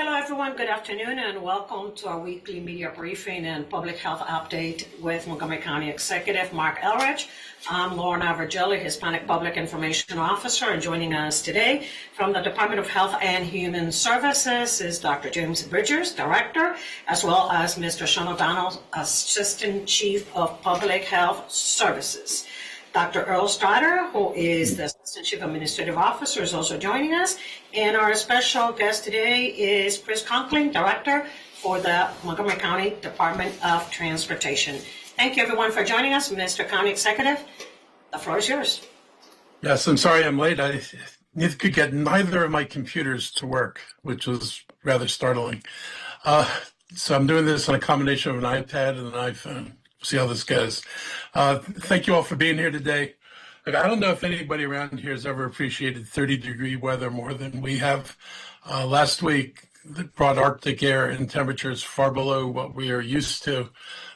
Hello, everyone. Good afternoon, and welcome to our weekly media briefing and public health update with Montgomery County Executive Mark Elrich. I'm Lorna Virgili, Hispanic Public Information Officer, and joining us today from the Department of Health and Human Services is Dr. James Bridgers, Director, as well as Mr. Sean O'Donnell, Assistant Chief of Public Health Services. Dr. Earl Strider, who is the Assistant Chief Administrative Officer, is also joining us. And our special guest today is Chris Conkling, Director for the Montgomery County Department of Transportation. Thank you, everyone, for joining us. Mr. County Executive, the floor is yours. Yes, I'm sorry I'm late. I could get neither of my computers to work, which was rather startling. So I'm doing this on a combination of an iPad and an iPhone. See how this goes. Thank you all for being here today. Look, I don't know if anybody around here has ever appreciated 30-degree weather more than we have. Last week, it brought Arctic air and temperatures far below what we are used to.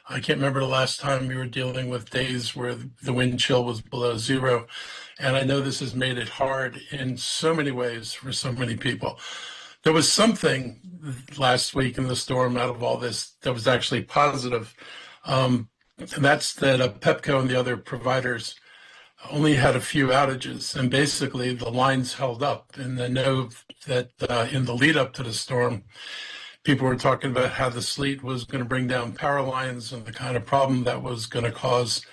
I can't remember the last time we were dealing with days where the wind chill was below zero. And I know this has made it hard in so many ways for so many people. There was something last week in the storm out of all this that was actually positive. And that's that Pepco and the other providers only had a few outages, and basically the lines held up. And I know that in the lead up to the storm, people were talking about how the sleet was going to bring down power lines and the kind of problem that was going to cause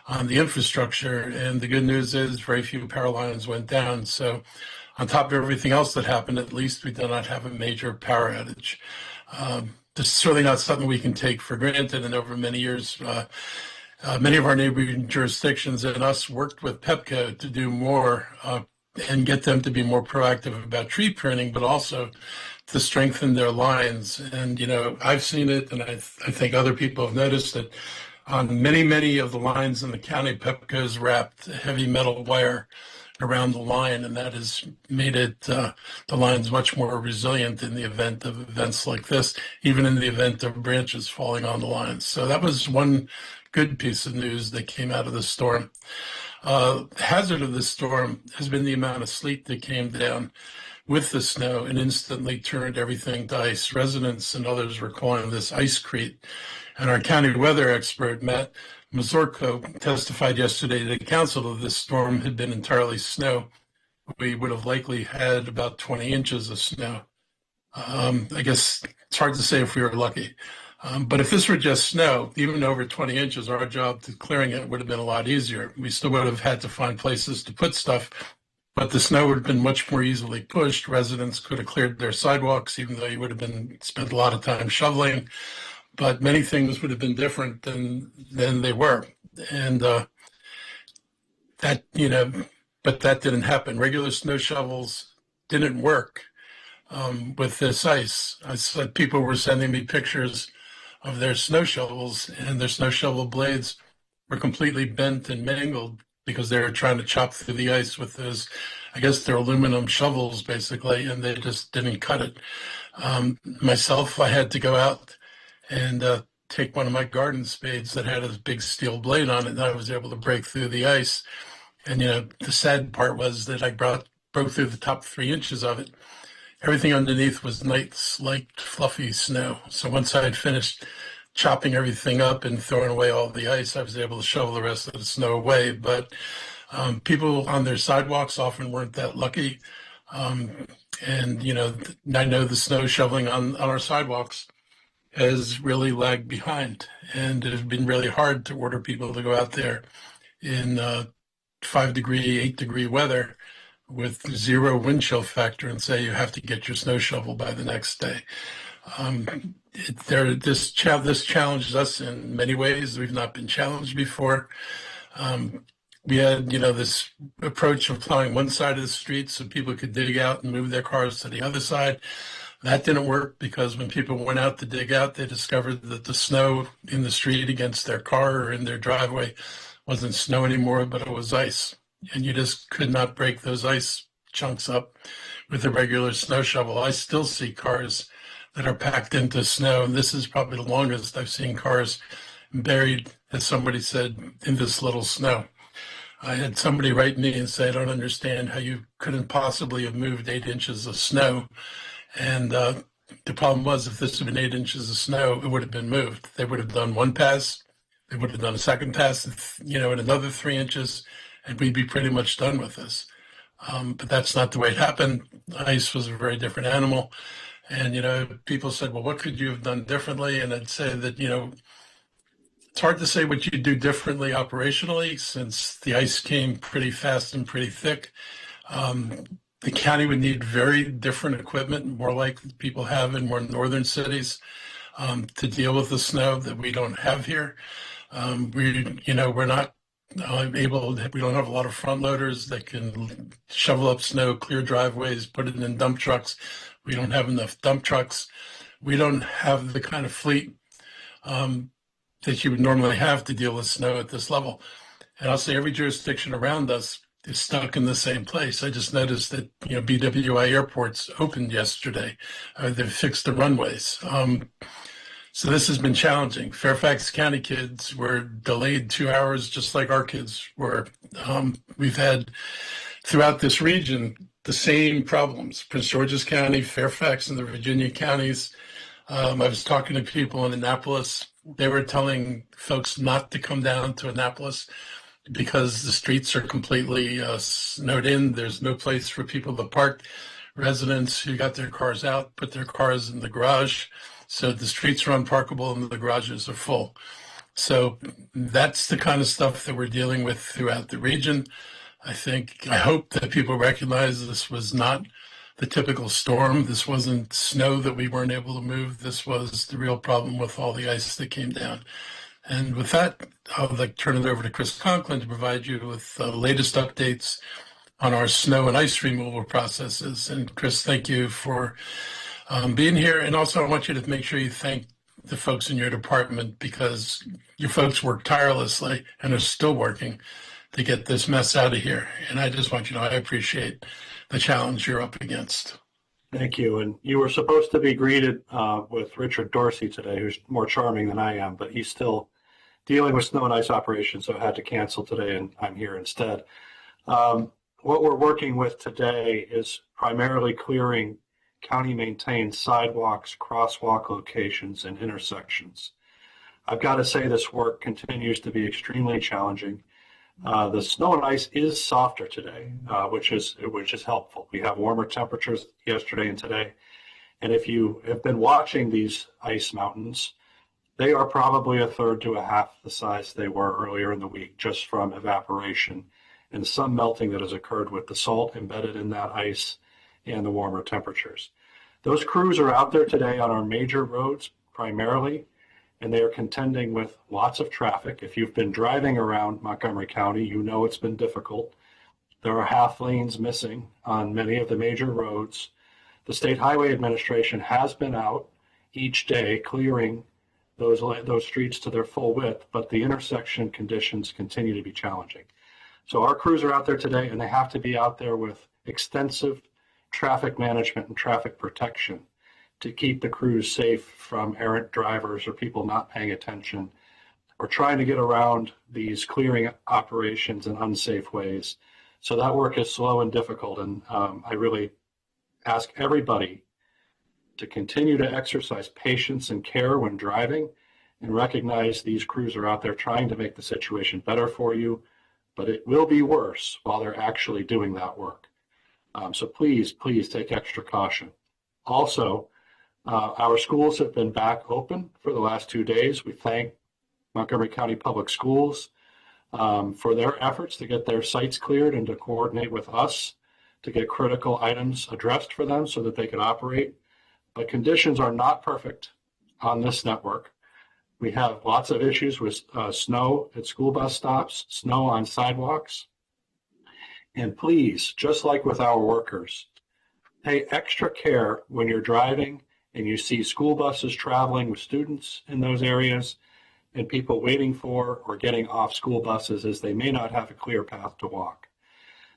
on the infrastructure. And the good news is very few power lines went down. So on top of everything else that happened, at least we did not have a major power outage. This is certainly not something we can take for granted. And over many years, many of our neighboring jurisdictions and us worked with Pepco to do more and get them to be more proactive about tree pruning, but also to strengthen their lines. And, you know, I've seen it, and I think other people have noticed it. On many of the lines in the county, Pepco's wrapped heavy metal wire around the line, and that has made it the lines much more resilient in the event of events like this, even in the event of branches falling on the lines. So that was one good piece of news that came out of the storm. The hazard of this storm has been the amount of sleet that came down with the snow and instantly turned everything to ice. Residents and others were calling this icecrete. And our county weather expert, Matt Mazurko, testified yesterday to the council that this storm had been entirely snow. We would have likely had about 20 inches of snow. I guess it's hard to say if we were lucky. But if this were just snow, even over 20 inches, our job to clearing it would have been a lot easier. We still would have had to find places to put stuff, but the snow would have been much more easily pushed. Residents could have cleared their sidewalks, even though you would have spent a lot of time shoveling. But many things would have been different than they were. And but that didn't happen. Regular snow shovels didn't work with this ice. I said people were sending me pictures of their snow shovels, and their snow shovel blades were completely bent and mangled because they were trying to chop through the ice with those, I guess they're aluminum shovels basically, and they just didn't cut it. Myself, I had to go out and take one of my garden spades that had a big steel blade on it, and I was able to break through the ice. And, you know, the sad part was that I broke through the top 3 inches of it. Everything underneath was nice, light, fluffy snow. So once I had finished chopping everything up and throwing away all the ice, I was able to shovel the rest of the snow away. But people on their sidewalks often weren't that lucky. And, you know, I know the snow shoveling on our sidewalks has really lagged behind, and it has been really hard to order people to go out there in 5-degree, 8-degree weather with zero wind chill factor and say you have to get your snow shovel by the next day. This challenges us in many ways. We've not been challenged before. We had, you know, this approach of plowing one side of the street so people could dig out and move their cars to the other side. That didn't work because when people went out to dig out, they discovered that the snow in the street against their car or in their driveway wasn't snow anymore, but it was ice. And you just could not break those ice chunks up with a regular snow shovel. I still see cars that are packed into snow, and this is probably the longest I've seen cars buried, as somebody said, in this little snow. I had somebody write me and say, I don't understand how you couldn't possibly have moved 8 inches of snow. And the problem was if this had been 8 inches of snow, it would have been moved. They would have done one pass, they would have done a second pass, and another 3 inches, and we'd be pretty much done with this. But that's not the way it happened. Ice was a very different animal. And, people said, well, what could you have done differently? And I'd say that, it's hard to say what you do differently operationally since the ice came pretty fast and pretty thick. The county would need very different equipment, more like people have in more northern cities, to deal with the snow that we don't have here. We're not we don't have a lot of front loaders that can shovel up snow, clear driveways, put it in dump trucks. We don't have enough dump trucks. We don't have the kind of fleet that you would normally have to deal with snow at this level. And I'll say every jurisdiction around us is stuck in the same place. I just noticed that, BWI airports opened yesterday. They've fixed the runways. So this has been challenging. Fairfax County kids were delayed 2 hours, just like our kids were. We've had throughout this region the same problems. Prince George's County, Fairfax, and the Virginia counties. I was talking to people in Annapolis. They were telling folks not to come down to Annapolis because the streets are completely snowed in. There's no place for people to park. Residents who got their cars out put their cars in the garage. So the streets are unparkable and the garages are full. So that's the kind of stuff that we're dealing with throughout the region. I hope that people recognize this was not the typical storm. This wasn't snow that we weren't able to move. This was the real problem with all the ice that came down. And with that, I would like to turn it over to Chris Conklin to provide you with the latest updates on our snow and ice removal processes. And Chris, thank you for being here. And also I want you to make sure you thank the folks in your department because your folks work tirelessly and are still working to get this mess out of here. And I just want you to know I appreciate the challenge you're up against. Thank you. And you were supposed to be greeted with Richard Dorsey today, who's more charming than I am, but he's still dealing with snow and ice operations, so I had to cancel today, and I'm here instead. What we're working with today is primarily clearing county-maintained sidewalks, crosswalk locations, and intersections. I've got to say this work continues to be extremely challenging. The snow and ice is softer today, which is helpful. We have warmer temperatures yesterday and today. And if you have been watching these ice mountains, they are probably a third to a half the size they were earlier in the week, just from evaporation and some melting that has occurred with the salt embedded in that ice and the warmer temperatures. Those crews are out there today on our major roads primarily, and they are contending with lots of traffic. If you've been driving around Montgomery County, you know it's been difficult. There are half lanes missing on many of the major roads. The State Highway Administration has been out each day clearing those streets to their full width, but the intersection conditions continue to be challenging. So our crews are out there today, and they have to be out there with extensive traffic management and traffic protection to keep the crews safe from errant drivers or people not paying attention or trying to get around these clearing operations in unsafe ways. So that work is slow and difficult, and I really ask everybody to continue to exercise patience and care when driving and recognize these crews are out there trying to make the situation better for you, but it will be worse while they're actually doing that work. So please take extra caution. Also, our schools have been back open for the last 2 days. We thank Montgomery County Public Schools for their efforts to get their sites cleared and to coordinate with us to get critical items addressed for them so that they can operate. But conditions are not perfect on this network. We have lots of issues with snow at school bus stops, snow on sidewalks. And please, just like with our workers, pay extra care when you're driving and you see school buses traveling with students in those areas and people waiting for or getting off school buses as they may not have a clear path to walk.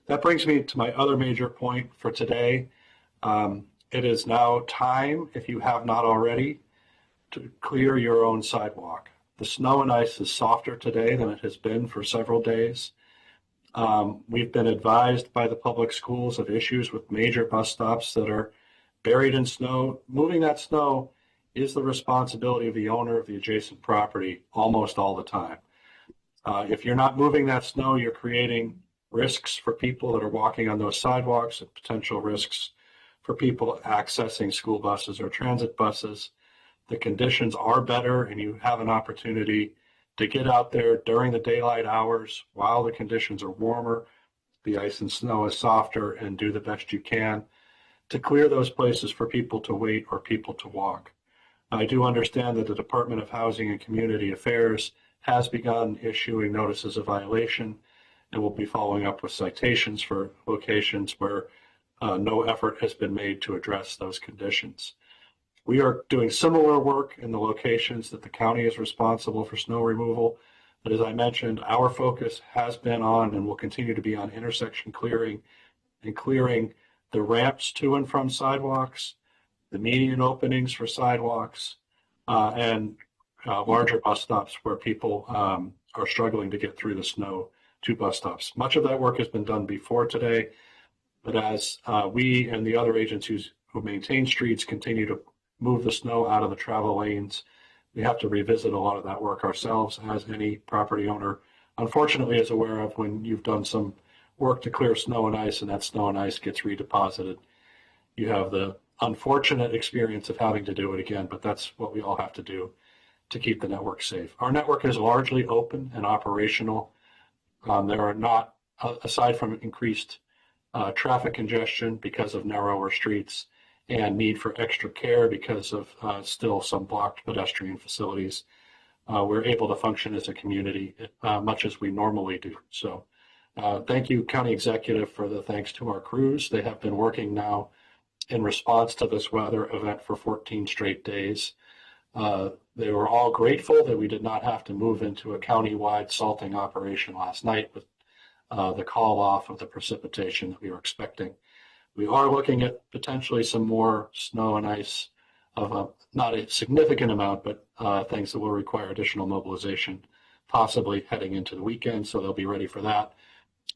That brings me to my other major point for today. It is now time, if you have not already, to clear your own sidewalk. The snow and ice is softer today than it has been for several days. We've been advised by the public schools of issues with major bus stops that are buried in snow. Moving that snow is the responsibility of the owner of the adjacent property almost all the time. If you're not moving that snow, you're creating risks for people that are walking on those sidewalks and potential risks for people accessing school buses or transit buses. The conditions are better, and you have an opportunity to get out there during the daylight hours while the conditions are warmer, the ice and snow is softer, and do the best you can to clear those places for people to wait or people to walk. I do understand that the Department of Housing and Community Affairs has begun issuing notices of violation and will be following up with citations for locations where no effort has been made to address those conditions. We are doing similar work in the locations that the county is responsible for snow removal. But as I mentioned, our focus has been on and will continue to be on intersection clearing and clearing the ramps to and from sidewalks, the median openings for sidewalks, and larger bus stops where people are struggling to get through the snow to bus stops. Much of that work has been done before today, but as we and the other agencies who maintain streets continue to move the snow out of the travel lanes, we have to revisit a lot of that work ourselves, as any property owner unfortunately is aware of when you've done some work to clear snow and ice and that snow and ice gets redeposited. You have the unfortunate experience of having to do it again, but that's what we all have to do to keep the network safe. Our network is largely open and operational. There are not, aside from increased traffic congestion because of narrower streets and need for extra care because of still some blocked pedestrian facilities, we're able to function as a community much as we normally do. So thank you, County Executive, for the thanks to our crews. They have been working now in response to this weather event for 14 straight days. They were all grateful that we did not have to move into a county-wide salting operation last night with the call off of the precipitation that we were expecting. We are looking at potentially some more snow and ice of not a significant amount, but things that will require additional mobilization, possibly heading into the weekend, so they'll be ready for that.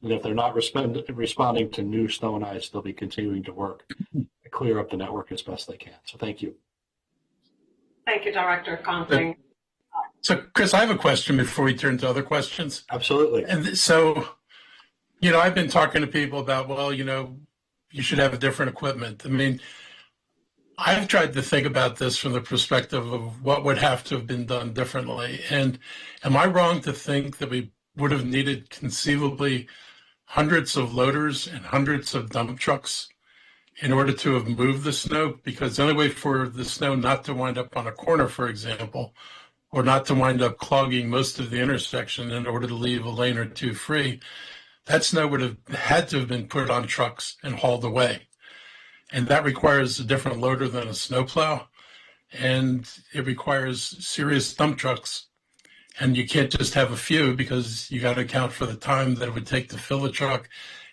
And if they're not responding to new snow and ice, they'll be continuing to work to clear up the network as best they can. So thank you. Thank you, Director Conkling. So, Chris, I have a question before we turn to other questions. Absolutely. And so, I've been talking to people about, well, you should have different equipment. I mean, I've tried to think about this from the perspective of what would have to have been done differently. And am I wrong to think that we would have needed conceivably hundreds of loaders and hundreds of dump trucks in order to have moved the snow? Because the only way for the snow not to wind up on a corner, for example, or not to wind up clogging most of the intersection in order to leave a lane or two free, that snow would have had to have been put on trucks and hauled away. And that requires a different loader than a snowplow. And it requires serious dump trucks. And you can't just have a few because you got to account for the time that it would take to fill a truck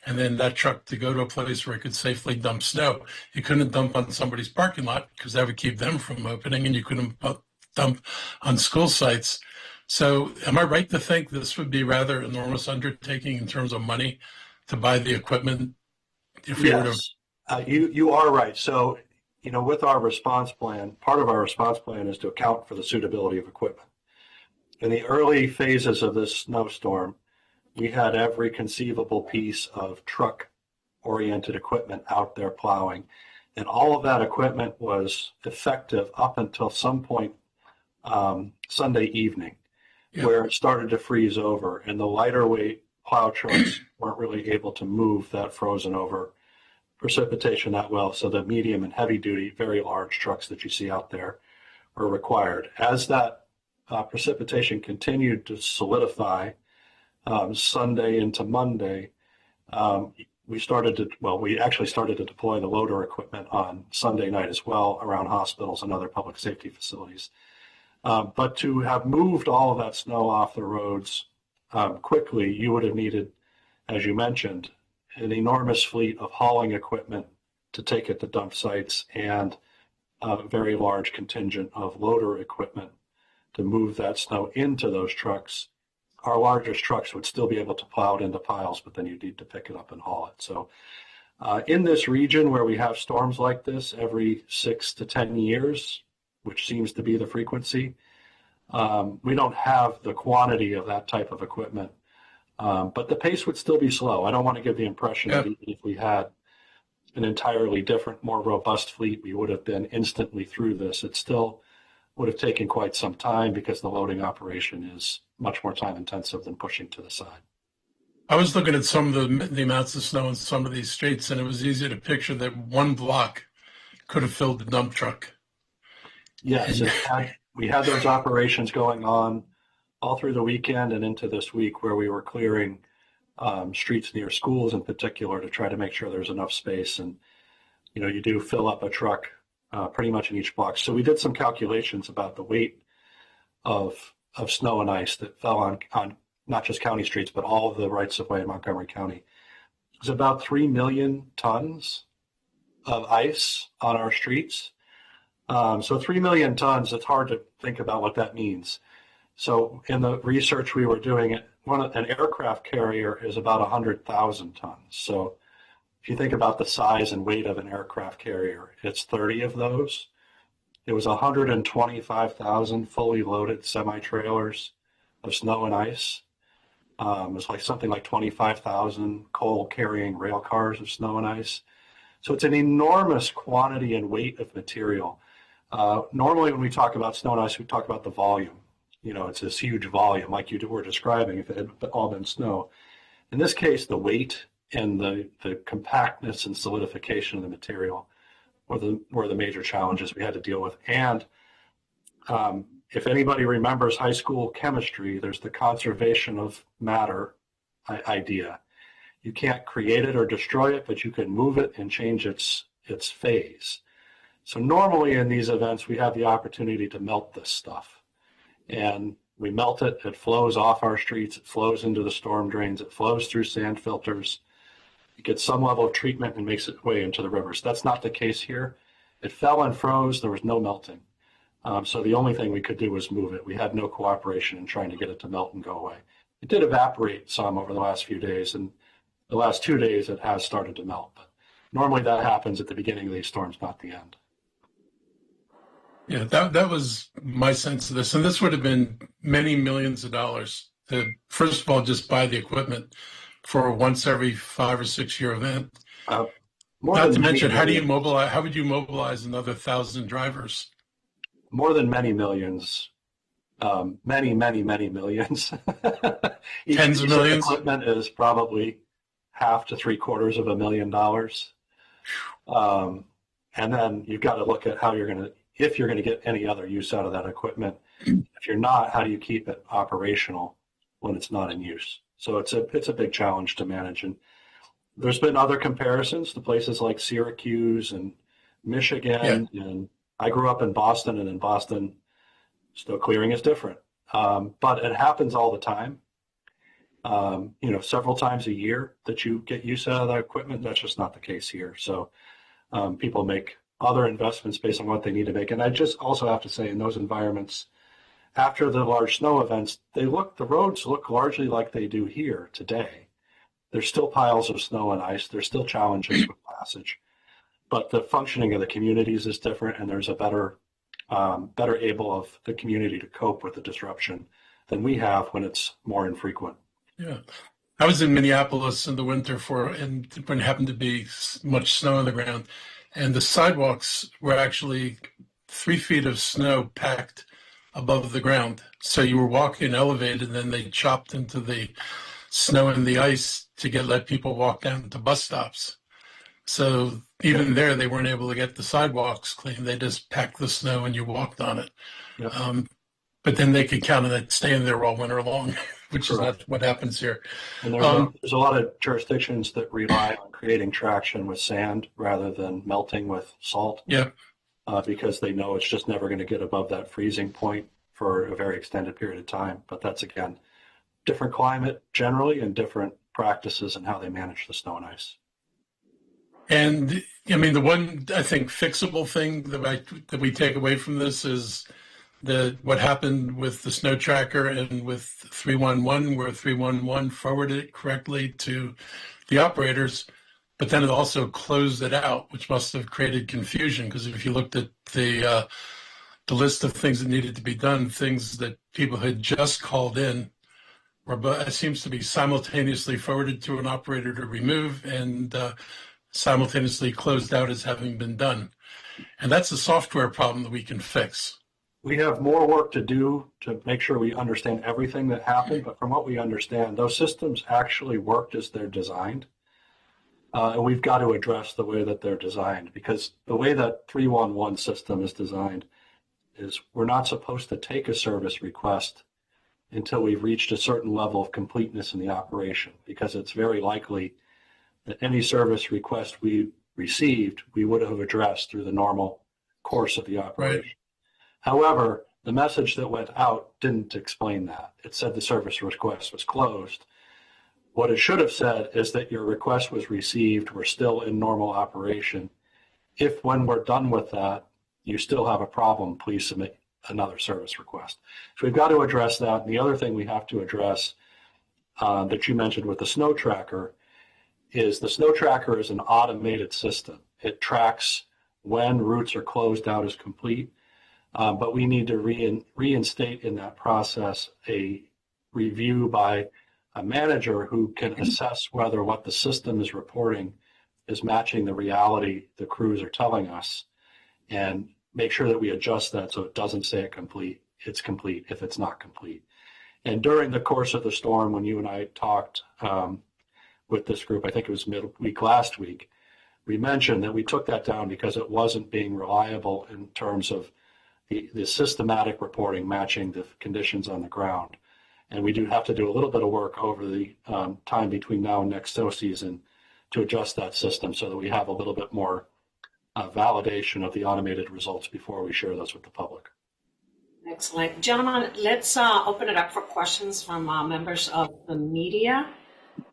and then that truck to go to a place where it could safely dump snow. You couldn't dump on somebody's parking lot because that would keep them from opening, and you couldn't dump on school sites. So am I right to think this would be rather enormous undertaking in terms of money to buy the equipment? If we were to... You are right. So, with our response plan, part of our response plan is to account for the suitability of equipment. In the early phases of this snowstorm, we had every conceivable piece of truck-oriented equipment out there plowing. And all of that equipment was effective up until some point Sunday evening, where it started to freeze over. And the lighter weight plow trucks weren't really able to move that frozen over precipitation that well. So the medium and heavy duty, very large trucks that you see out there are required. As that precipitation continued to solidify Sunday into Monday, we actually started to deploy the loader equipment on Sunday night as well around hospitals and other public safety facilities. But to have moved all of that snow off the roads quickly, you would have needed, as you mentioned, an enormous fleet of hauling equipment to take it to dump sites and a very large contingent of loader equipment to move that snow into those trucks. Our largest trucks would still be able to plow it into piles, but then you need to pick it up and haul it. So In this region where we have storms like this every 6 to 10 years, which seems to be the frequency, we don't have the quantity of that type of equipment. But the pace would still be slow. I don't want to give the impression that even if we had an entirely different, more robust fleet, we would have been instantly through this. It still would have taken quite some time because the loading operation is much more time intensive than pushing to the side. I was looking at some of the amounts of snow in some of these streets, and it was easy to picture that one block could have filled the dump truck. Yes, we had those operations going on all through the weekend and into this week where we were clearing streets near schools in particular to try to make sure there's enough space. And, you know, you do fill up a truck pretty much in each block. So we did some calculations about the weight of snow and ice that fell on not just county streets, but all of the rights of way in Montgomery County. It was about 3 million tons of ice on our streets. So 3 million tons, it's hard to think about what that means. So in the research we were doing, an aircraft carrier is about 100,000 tons. So if you think about the size and weight of an aircraft carrier, it's 30 of those. It was 125,000 fully loaded semi-trailers of snow and ice. It was like something like 25,000 coal carrying rail cars of snow and ice. So it's an enormous quantity and weight of material. Normally when we talk about snow and ice, we talk about the volume. You know, it's this huge volume like you were describing if it had all been snow. In this case, the weight and the compactness and solidification of the material were the major challenges we had to deal with. And if anybody remembers high school chemistry, there's the conservation of matter idea. You can't create it or destroy it, but you can move it and change its phase. So normally in these events, we have the opportunity to melt this stuff. And we melt it, it flows off our streets, it flows into the storm drains, it flows through sand filters. It gets some level of treatment and makes its way into the rivers. That's not the case here. It fell and froze, there was no melting. So the only thing we could do was move it. We had no cooperation in trying to get it to melt and go away. It did evaporate some over the last few days, and the last 2 days it has started to melt. But normally that happens at the beginning of these storms, not the end. Yeah, that was my sense of this. And this would have been many millions of dollars to, first of all, just buy the equipment for a once every 5 or 6 year event. Not to mention, how would you mobilize another 1,000 drivers? More than many millions, many millions. Tens of millions? Equipment is probably $half to $750,000. And then you've got to look at how if you're going to get any other use out of that equipment. If you're not, how do you keep it operational when it's not in use? So it's a big challenge to manage. And there's been other comparisons to places like Syracuse and Michigan. Yeah. And I grew up in Boston, and in Boston, snow clearing is different. But it happens all the time. Several times a year that you get use out of that equipment. That's just not the case here. So people make other investments based on what they need to make. And I just also have to say, in those environments, after the large snow events, the roads look largely like they do here today. There's still piles of snow and ice. There's still challenges with passage, but the functioning of the communities is different, and there's a better able of the community to cope with the disruption than we have when it's more infrequent. Yeah. I was in Minneapolis in the winter when it happened to be much snow on the ground, and the sidewalks were actually 3 feet of snow packed above the ground. So you were walking elevated, and then they chopped into the snow and the ice to let people walk down to bus stops. So even there, they weren't able to get the sidewalks clean. They just packed the snow and you walked on it. Yep. But then they could count on it staying there all winter long, which is not what happens here. And there's a lot of jurisdictions that rely on creating traction with sand rather than melting with salt. Yeah. Because they know it's just never going to get above that freezing point for a very extended period of time. But that's, again, different climate generally and different practices in how they manage the snow and ice. And I mean, the one, I think, fixable thing that we take away from this is what happened with the snow tracker and with 311, where 311 forwarded it correctly to the operators. but then it also closed it out, which must have created confusion, because if you looked at the list of things that needed to be done, things that people had just called in, it seems to be simultaneously forwarded to an operator to remove and simultaneously closed out as having been done. And that's a software problem that we can fix. We have more work to do to make sure we understand everything that happened, but from what we understand, those systems actually worked as they're designed. And we've got to address the way that they're designed, because the way that 311 system is designed is we're not supposed to take a service request until we've reached a certain level of completeness in the operation, because it's very likely that any service request we received, we would have addressed through the normal course of the operation. Right. However, the message that went out didn't explain that. It said the service request was closed. What it should have said is that your request was received, we're still in normal operation. If when we're done with that, you still have a problem, please submit another service request. So we've got to address that. And the other thing we have to address that you mentioned with the snow tracker is the snow tracker is an automated system. It tracks when routes are closed out as complete, but we need to reinstate in that process a review by a manager who can assess whether what the system is reporting is matching the reality the crews are telling us, and make sure that we adjust that so it doesn't say it's complete if it's not complete. And during the course of the storm, when you and I talked with this group, I think it was midweek last week, we mentioned that we took that down because it wasn't being reliable in terms of the systematic reporting matching the conditions on the ground. And we do have to do a little bit of work over the time between now and next snow season to adjust that system so that we have a little bit more validation of the automated results before we share those with the public. Excellent. Gentlemen, let's open it up for questions from members of the media.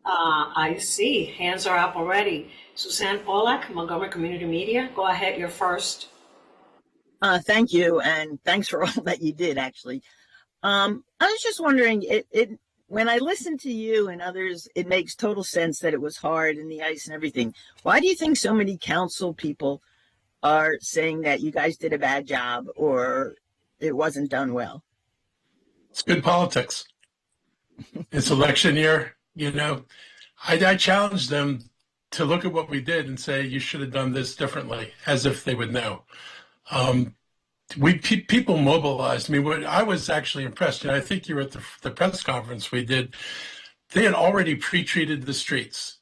I see hands are up already. Suzanne Pollack, Montgomery Community Media. Go ahead, you're first. Thank you, and thanks for all that you did, actually. I was just wondering, when I listen to you and others, it makes total sense that it was hard and the ice and everything. Why do you think so many council people are saying that you guys did a bad job or it wasn't done well? It's good politics. It's election year, you know. I challenged them to look at what we did and say, you should have done this differently, as if they would know. People mobilized. I mean, I was actually impressed. And I think you were at the press conference we did. They had already pre-treated the streets.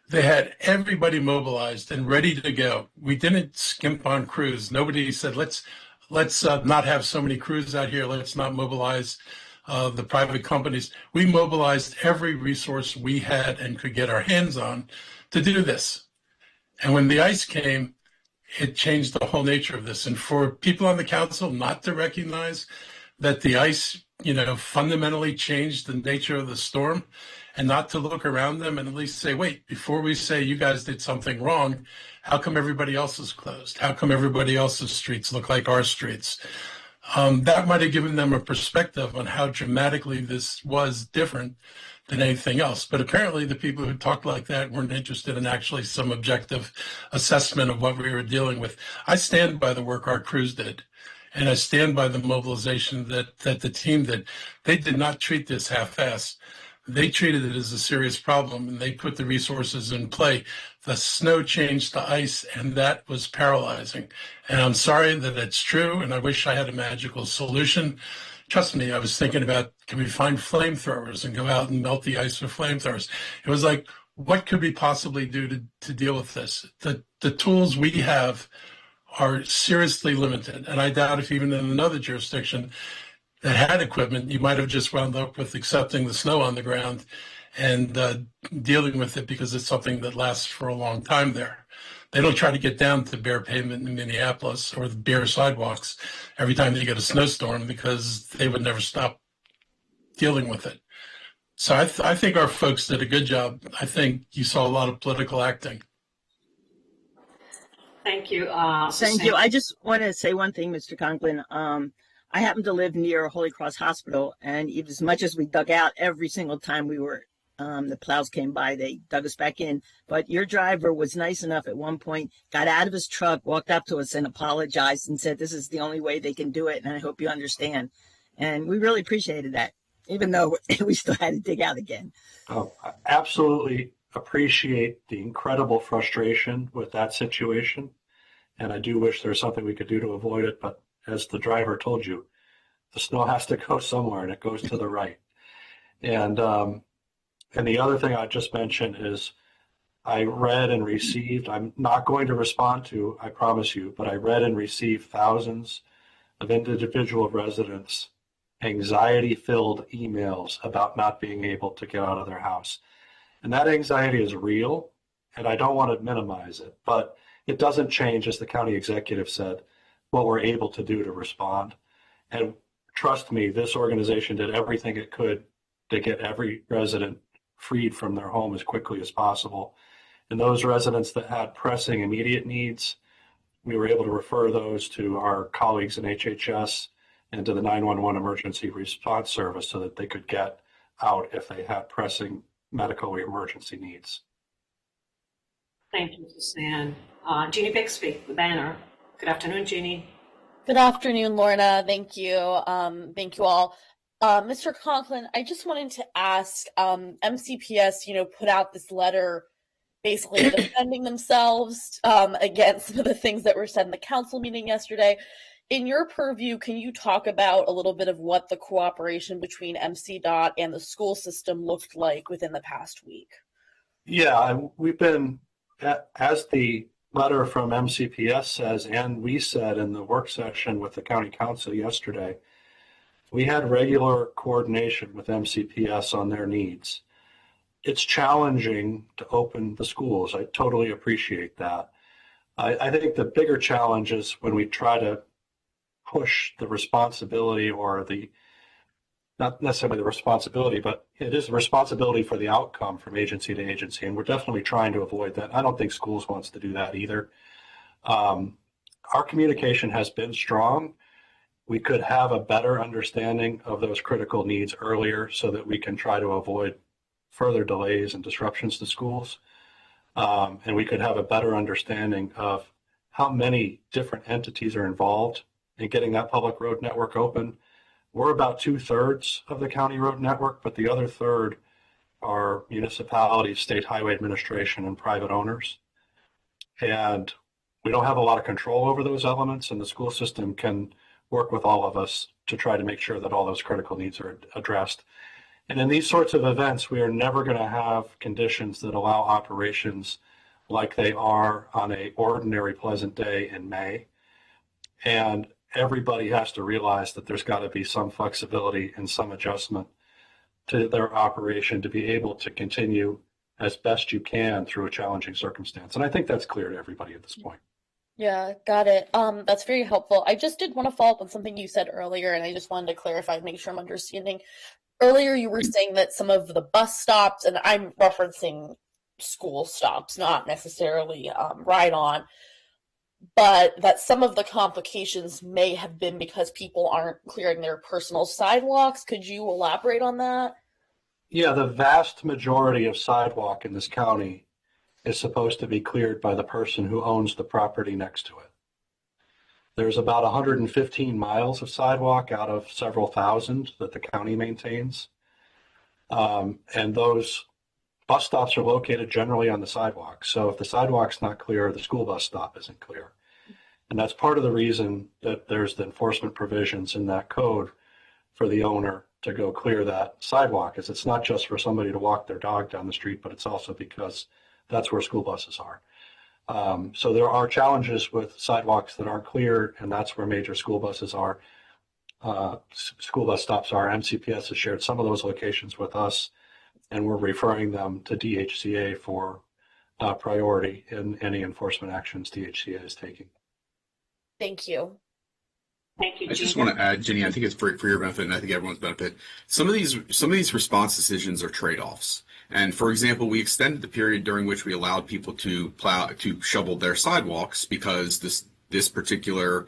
They had everybody mobilized and ready to go. We didn't skimp on crews. Nobody said, let's not have so many crews out here. Let's not mobilize the private companies. We mobilized every resource we had and could get our hands on to do this. And when the ice came, it changed the whole nature of this. And for people on the council not to recognize that the ice, you know, fundamentally changed the nature of the storm, and not to look around them and at least say, wait, before we say you guys did something wrong, how come everybody else is closed? How come everybody else's streets look like our streets? That might have given them a perspective on how dramatically this was different than anything else. But apparently the people who talked like that weren't interested in actually some objective assessment of what we were dealing with. I stand by the work our crews did. And I stand by the mobilization that the team did. They did not treat this half-assed. They treated it as a serious problem, and they put the resources in play. The snow changed to ice, and that was paralyzing. And I'm sorry that it's true, and I wish I had a magical solution. Trust me, I was thinking about, can we find flamethrowers and go out and melt the ice with flamethrowers? It was like, what could we possibly do to deal with this? The tools we have are seriously limited, and I doubt if even in another jurisdiction that had equipment, you might have just wound up with accepting the snow on the ground and dealing with it because it's something that lasts for a long time there. They don't try to get down to bare pavement in Minneapolis or the bare sidewalks every time they get a snowstorm because they would never stop dealing with it. So I think our folks did a good job. I think you saw a lot of political acting. Thank you. Thank you. I just want to say one thing, Mr. Conklin. I happen to live near Holy Cross Hospital, and as much as we dug out every single time we were The plows came by, they dug us back in. But your driver was nice enough at one point, got out of his truck, walked up to us and apologized and said, this is the only way they can do it. And I hope you understand. And we really appreciated that, even though we still had to dig out again. Oh, I absolutely appreciate the incredible frustration with that situation. And I do wish there was something we could do to avoid it. But as the driver told you, the snow has to go somewhere and it goes to the right. And the other thing I just mentioned is I read and received, I'm not going to respond to, I promise you, but I read and received thousands of individual residents' anxiety-filled emails about not being able to get out of their house. And that anxiety is real, and I don't want to minimize it, but it doesn't change, as the county executive said, what we're able to do to respond. And trust me, this organization did everything it could to get every resident freed from their home as quickly as possible. And those residents that had pressing immediate needs, we were able to refer those to our colleagues in HHS and to the 911 emergency response service so that they could get out if they had pressing medical or emergency needs. Thank you, Suzanne. Jeannie Bixby, the banner. Good afternoon, Jeannie. Good afternoon, Lorna. Thank you. Thank you all. Mr. Conklin, I just wanted to ask, MCPS, put out this letter basically defending themselves against some of the things that were said in the council meeting yesterday. In your purview, can you talk about a little bit of what the cooperation between MCDOT and the school system looked like within the past week? Yeah, we've been, as the letter from MCPS says, and we said in the work session with the county council yesterday, we had regular coordination with MCPS on their needs. It's challenging to open the schools. I totally appreciate that. I think the bigger challenge is when we try to push the responsibility, or not necessarily the responsibility, but it is the responsibility for the outcome from agency to agency. And we're definitely trying to avoid that. I don't think schools wants to do that either. Our communication has been strong. We could have a better understanding of those critical needs earlier so that we can try to avoid further delays and disruptions to schools. And we could have a better understanding of how many different entities are involved in getting that public road network open. We're about 2/3 of the county road network, but the other third are municipalities, state highway administration, and private owners. And we don't have a lot of control over those elements, and the school system can work with all of us to try to make sure that all those critical needs are addressed. And in these sorts of events, we are never going to have conditions that allow operations like they are on an ordinary pleasant day in May. And everybody has to realize that there's got to be some flexibility and some adjustment to their operation to be able to continue as best you can through a challenging circumstance. And I think that's clear to everybody at this point. Yeah, got it. That's very helpful. I just did want to follow up on something you said earlier, and I just wanted to clarify, make sure I'm understanding. Earlier, you were saying that some of the bus stops, and I'm referencing school stops, not necessarily ride-on, but that some of the complications may have been because people aren't clearing their personal sidewalks. Could you elaborate on that? Yeah, the vast majority of sidewalk in this county is supposed to be cleared by the person who owns the property next to it. There's about 115 miles of sidewalk out of several thousand that the county maintains. And those bus stops are located generally on the sidewalk. So if the sidewalk's not clear, the school bus stop isn't clear. And that's part of the reason that there's the enforcement provisions in that code for the owner to go clear that sidewalk. Is it's not just for somebody to walk their dog down the street, but it's also because that's where school buses are. So there are challenges with sidewalks that aren't clear, and that's where major school buses are. School bus stops are. MCPS has shared some of those locations with us, and we're referring them to DHCA for priority in any enforcement actions DHCA is taking. Thank you. Thank you, I just Jeannie. want to add, Jenny, I think it's for your benefit, and I think everyone's benefit. Some of these response decisions are trade-offs. And for example, we extended the period during which we allowed people to shovel their sidewalks because this particular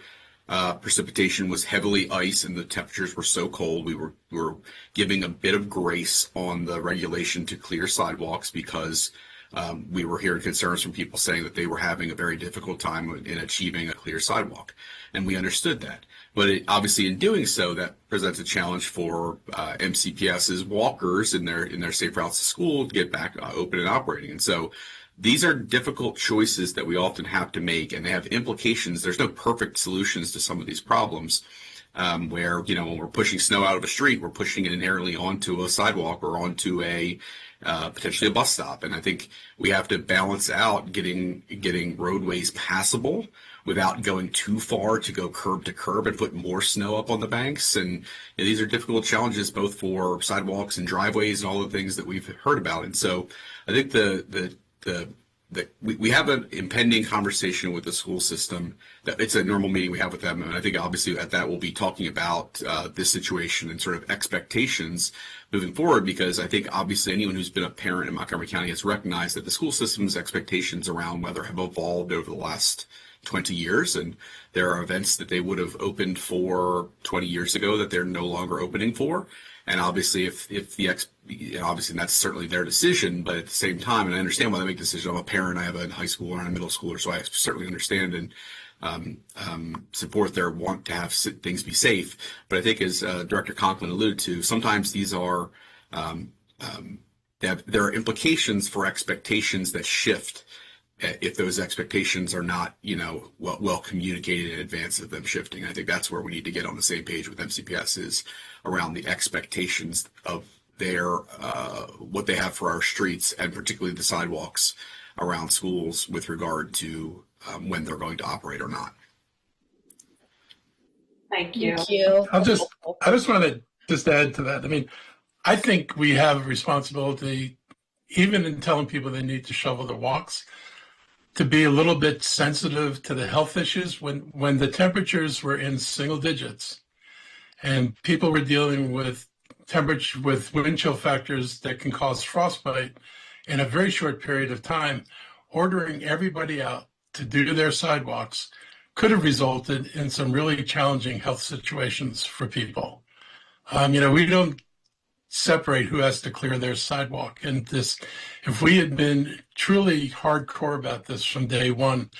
precipitation was heavily ice and the temperatures were so cold, we were giving a bit of grace on the regulation to clear sidewalks because we were hearing concerns from people saying that they were having a very difficult time in achieving a clear sidewalk. And we understood that. But obviously in doing so, that presents a challenge for MCPS's walkers in their safe routes to school to get back open and operating. And so these are difficult choices that we often have to make, and they have implications. There's no perfect solutions to some of these problems. Where, when we're pushing snow out of a street, we're pushing it inherently onto a sidewalk or onto a potentially a bus stop. And I think we have to balance out getting roadways passable without going too far to go curb to curb and put more snow up on the banks. And these are difficult challenges both for sidewalks and driveways and all the things that we've heard about. And so I think we have an impending conversation with the school system. That it's a normal meeting we have with them, and I think obviously at that we'll be talking about this situation and sort of expectations moving forward. Because I think obviously anyone who's been a parent in Montgomery County has recognized that the school system's expectations around weather have evolved over the last 20 years, and there are events that they would have opened for 20 years ago that they're no longer opening for. And obviously, obviously that's certainly their decision, but at the same time, and I understand why they make decisions. I'm a parent, I have a high schooler and a middle schooler, so I certainly understand and support their want to have things be safe. But I think, as Director Conklin alluded to, sometimes these are there are implications for expectations that shift if those expectations are not, well communicated in advance of them shifting. I think that's where we need to get on the same page with MCPS is around the expectations of their what they have for our streets and particularly the sidewalks around schools with regard to when they're going to operate or not. Thank you. Thank you. I just want to just add to that. I mean, I think we have a responsibility, even in telling people they need to shovel their walks, to be a little bit sensitive to the health issues. When the temperatures were in single digits and people were dealing with wind chill factors that can cause frostbite in a very short period of time, ordering everybody out to do their sidewalks could have resulted in some really challenging health situations for people. We don't separate who has to clear their sidewalk. And if we had been truly hardcore about this from day one,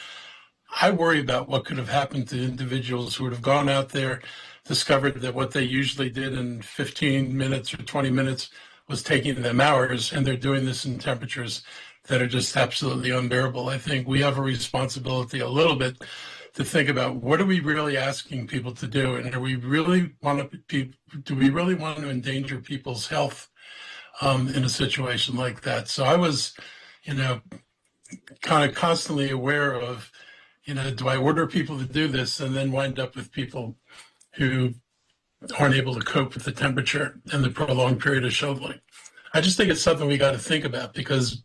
I worry about what could have happened to individuals who would have gone out there, discovered that what they usually did in 15 minutes or 20 minutes was taking them hours, and they're doing this in temperatures that are just absolutely unbearable. I think we have a responsibility a little bit to think about what are we really asking people to do, and do we really want to endanger people's health in a situation like that? So I was, kind of constantly aware of, do I order people to do this and then wind up with people who aren't able to cope with the temperature and the prolonged period of shoveling? I just think it's something we got to think about because,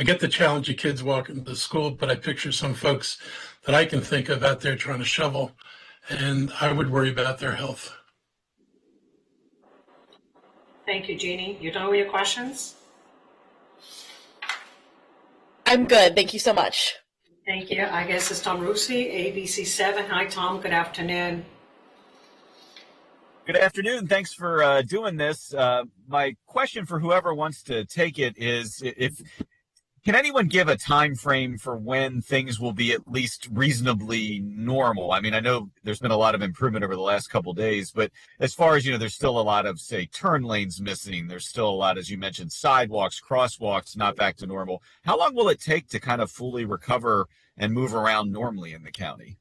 I get the challenge of kids walking to school, but I picture some folks that I can think of out there trying to shovel, and I would worry about their health. Thank you, Jeannie. You done with your questions? I'm good. Thank you so much. Thank you. I guess it's Tom Rusi, ABC7. Hi, Tom. Good afternoon. Good afternoon. Thanks for doing this. My question for whoever wants to take it is, can anyone give a time frame for when things will be at least reasonably normal? I mean, I know there's been a lot of improvement over the last couple of days, but as far as, there's still a lot of, say, turn lanes missing. There's still a lot, as you mentioned, sidewalks, crosswalks, not back to normal. How long will it take to kind of fully recover and move around normally in the county?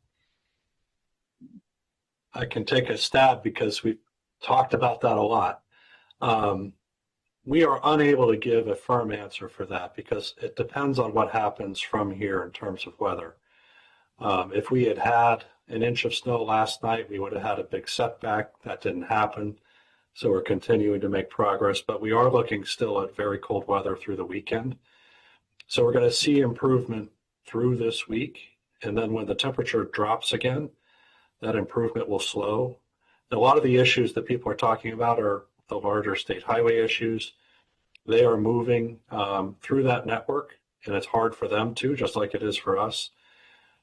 I can take a stab because we've talked about that a lot. We are unable to give a firm answer for that because it depends on what happens from here in terms of weather. If we had had an inch of snow last night, we would have had a big setback. That didn't happen. So we're continuing to make progress, but we are looking still at very cold weather through the weekend. So we're going to see improvement through this week. And then when the temperature drops again, that improvement will slow. And a lot of the issues that people are talking about are the larger state highway issues. They are moving through that network, and it's hard for them too, just like it is for us.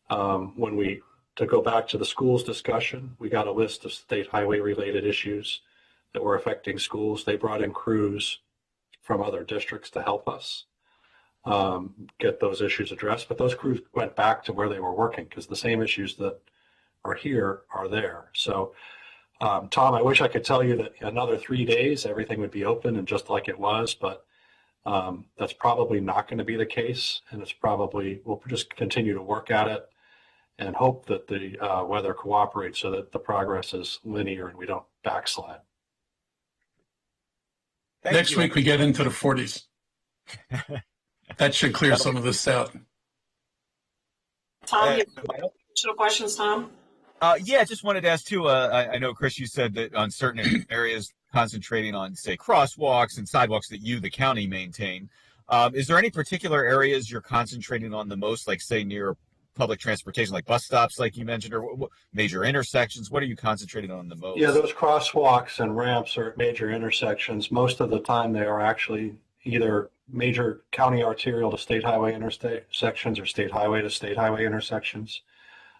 When we To go back to the schools discussion, we got a list of state highway related issues that were affecting schools. They brought in crews from other districts to help us get those issues addressed. But those crews went back to where they were working because the same issues that are here are there. So, Tom, I wish I could tell you that another 3 days, everything would be open and just like it was, but that's probably not going to be the case. And it's probably, we'll just continue to work at it and hope that the weather cooperates so that the progress is linear and we don't backslide. Next week we get into the 40s. That should clear some of this out. Tom, you Uh, have additional questions, Tom? Yeah, just wanted to ask too. I know, Chris, you said that on certain areas, concentrating on, say, crosswalks and sidewalks that you, the county, maintain. Is there any particular areas you're concentrating on the most, like, say, near public transportation, like bus stops, like you mentioned, or major intersections? What are you concentrating on the most? Yeah, those crosswalks and ramps are at major intersections. Most of the time they are actually either major county arterial to state highway intersections or state highway to state highway intersections.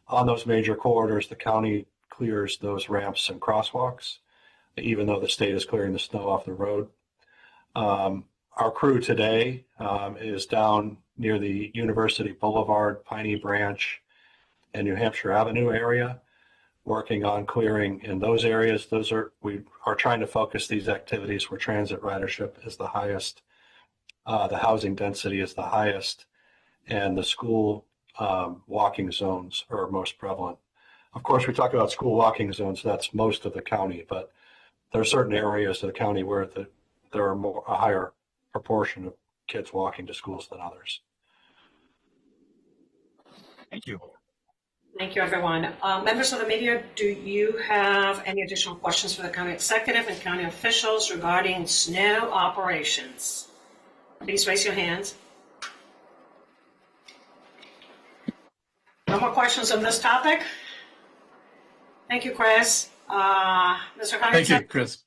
On those major corridors, the county clears those ramps and crosswalks, even though the state is clearing the snow off the road. Our crew today is down near the University Boulevard, Piney Branch, and New Hampshire Avenue area, working on clearing in those areas. We are trying to focus these activities where transit ridership is the highest, the housing density is the highest, and the school walking zones are most prevalent. Of course, we talk about school walking zones, that's most of the county, but there are certain areas of the county where there are a higher proportion of kids walking to schools than others. Thank you. Thank you, everyone. Members of the media, do you have any additional questions for the county executive and county officials regarding snow operations? Please raise your hands. No more questions on this topic? Thank you, Chris. Mr. County Thank you, Chris.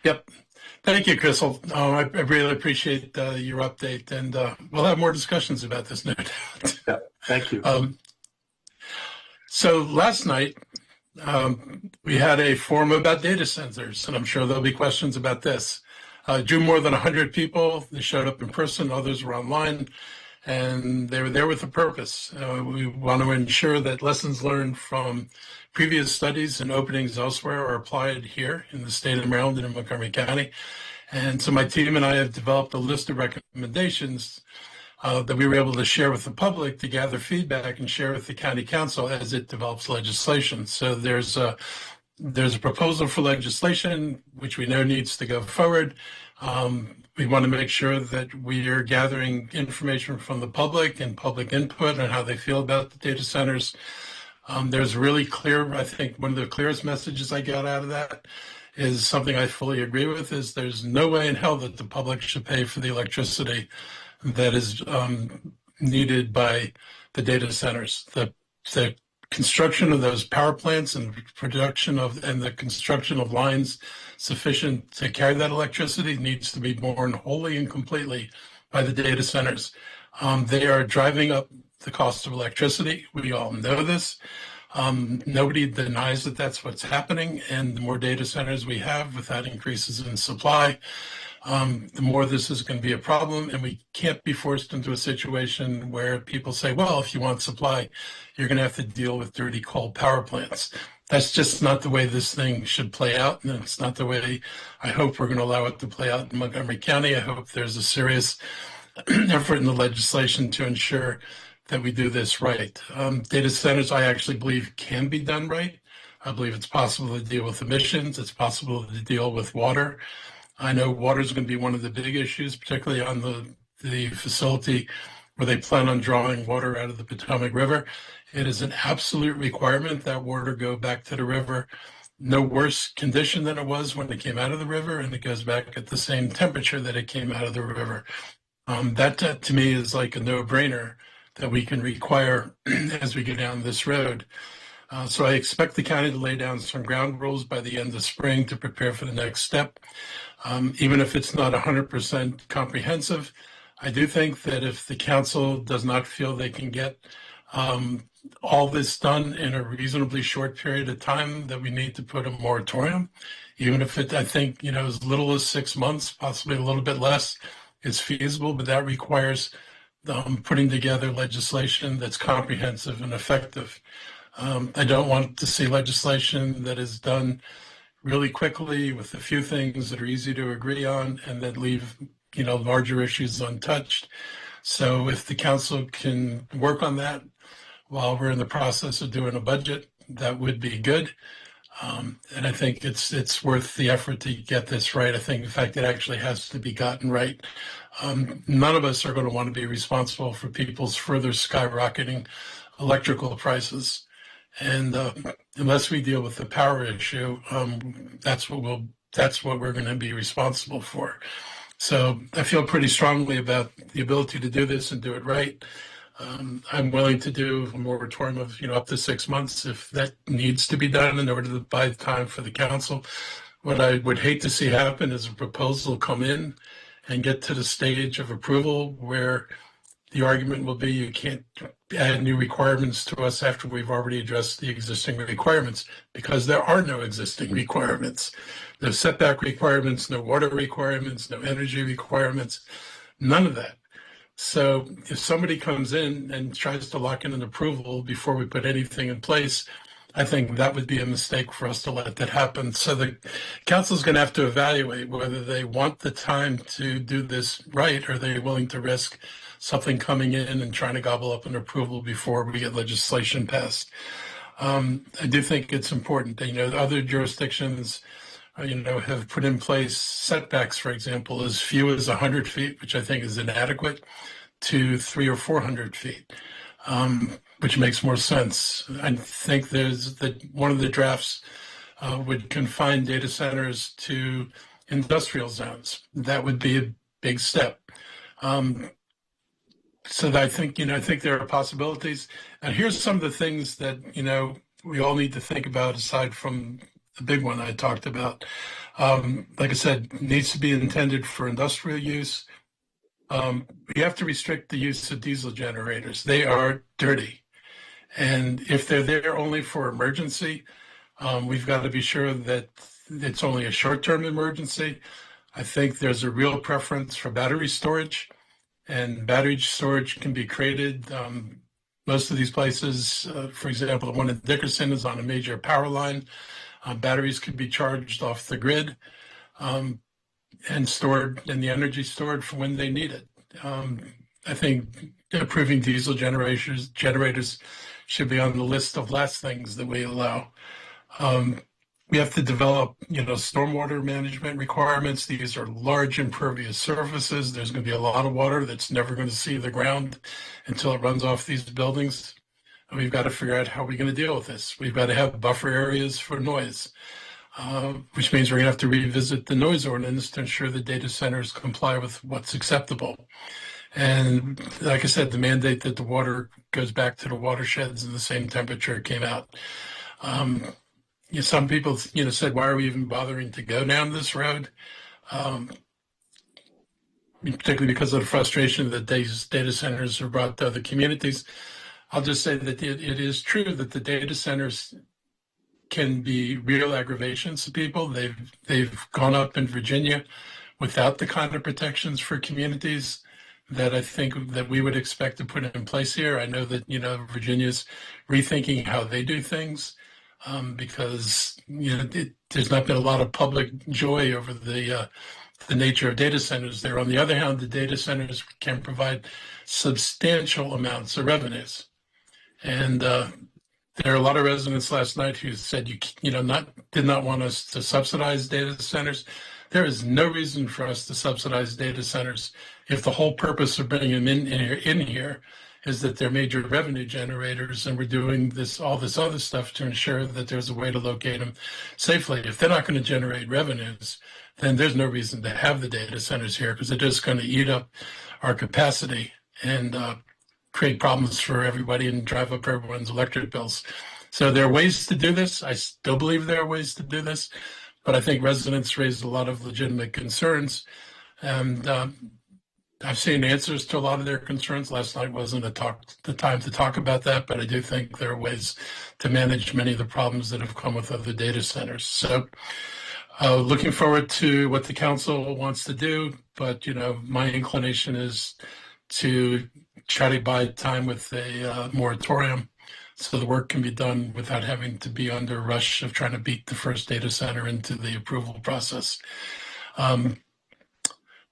Yep. Thank you, Crystal. I really appreciate your update, and we'll have more discussions about this, no doubt. Yeah, thank you. So last night, we had a forum about data centers, and I'm sure there'll be questions about this. Drew more than 100 people. They showed up in person, others were online, and they were there with a purpose. We want to ensure that lessons learned from previous studies and openings elsewhere are applied here in the state of Maryland and in Montgomery County. And so my team and I have developed a list of recommendations that we were able to share with the public to gather feedback and share with the county council as it develops legislation. So there's a proposal for legislation which we know needs to go forward. We want to make sure that we are gathering information from the public and public input on how they feel about the data centers. There's really clear, I think one of the clearest messages I got out of that is something I fully agree with, is there's no way in hell that the public should pay for the electricity that is needed by the data centers. The construction of those power plants and production of and the construction of lines sufficient to carry that electricity needs to be borne wholly and completely by the data centers. They are driving up the cost of electricity. We all know this. Nobody denies that that's what's happening, and the more data centers we have with that increases in supply, the more this is going to be a problem, and we can't be forced into a situation where people say, well, if you want supply, you're going to have to deal with dirty coal power plants. That's just not the way this thing should play out, and it's not the way I hope we're going to allow it to play out in Montgomery County. I hope there's a serious effort in the legislation to ensure that we do this right. Data centers, I actually believe, can be done right. I believe it's possible to deal with emissions. It's possible to deal with water. I know water is going to be one of the big issues, particularly on the facility where they plan on drawing water out of the Potomac River. It is an absolute requirement that water go back to the river, no worse condition than it was when it came out of the river, and it goes back at the same temperature that it came out of the river. That to me is like a no-brainer that we can require as we go down this road. So I expect the county to lay down some ground rules by the end of spring to prepare for the next step. Even if it's not 100% comprehensive, I do think that if the council does not feel they can get all this done in a reasonably short period of time, that we need to put a moratorium, even if it, I think, as little as 6 months, possibly a little bit less, is feasible, but that requires putting together legislation that's comprehensive and effective. I don't want to see legislation that is done really quickly with a few things that are easy to agree on and that leave, larger issues untouched. So if the council can work on that while we're in the process of doing a budget, that would be good. And I think it's worth the effort to get this right. I think, in fact, it actually has to be gotten right. None of us are going to want to be responsible for people's further skyrocketing electrical prices. And unless we deal with the power issue, that's what we're going to be responsible for. So I feel pretty strongly about the ability to do this and do it right. I'm willing to do a moratorium of up to 6 months if that needs to be done in order to buy time for the council. What I would hate to see happen is a proposal come in and get to the stage of approval where the argument will be you can't add new requirements to us after we've already addressed the existing requirements, because there are no existing requirements. No setback requirements, no water requirements, no energy requirements, none of that. So if somebody comes in and tries to lock in an approval before we put anything in place, I think that would be a mistake for us to let that happen. So the council is going to have to evaluate whether they want the time to do this right, or are they willing to risk something coming in and trying to gobble up an approval before we get legislation passed. I do think it's important that, other jurisdictions, have put in place setbacks, for example, as few as 100 feet, which I think is inadequate, to 300 or 400 feet, which makes more sense. I think one of the drafts would confine data centers to industrial zones. That would be a big step. So I think there are possibilities. And here's some of the things that, we all need to think about aside from the big one I talked about. Like I said, needs to be intended for industrial use. We have to restrict the use of diesel generators. They are dirty. And if they're there only for emergency, we've got to be sure that it's only a short-term emergency. I think there's a real preference for battery storage, and battery storage can be created. Most of these places, for example, the one in Dickerson is on a major power line. Batteries can be charged off the grid and stored, and the energy stored for when they need it. I think approving diesel generators should be on the list of last things that we allow. We have to develop, stormwater management requirements. These are large impervious surfaces. There's going to be a lot of water that's never going to see the ground until it runs off these buildings. And we've got to figure out how we're going to deal with this. We've got to have buffer areas for noise, which means we're going to have to revisit the noise ordinance to ensure the data centers comply with what's acceptable. And like I said, the mandate that the water goes back to the watersheds in the same temperature it came out. Some people, said, why are we even bothering to go down this road? Particularly because of the frustration that these data centers are brought to other communities. I'll just say that it is true that the data centers can be real aggravations to people. They've gone up in Virginia without the kind of protections for communities that I think that we would expect to put in place here. I know that, Virginia's rethinking how they do things. Because there's not been a lot of public joy over the nature of data centers there. On the other hand, the data centers can provide substantial amounts of revenues, and there are a lot of residents last night who said did not want us to subsidize data centers. There is no reason for us to subsidize data centers if the whole purpose of bringing them in here is that they're major revenue generators, and we're doing all this other stuff to ensure that there's a way to locate them safely. If they're not going to generate revenues, then there's no reason to have the data centers here, because they're just going to eat up our capacity and create problems for everybody and drive up everyone's electric bills. So there are ways to do this. I still believe there are ways to do this, but I think residents raised a lot of legitimate concerns. And I've seen answers to a lot of their concerns. Last night wasn't the time to talk about that, but I do think there are ways to manage many of the problems that have come with other data centers. So looking forward to what the council wants to do, but my inclination is to try to buy time with a moratorium so the work can be done without having to be under a rush of trying to beat the first data center into the approval process.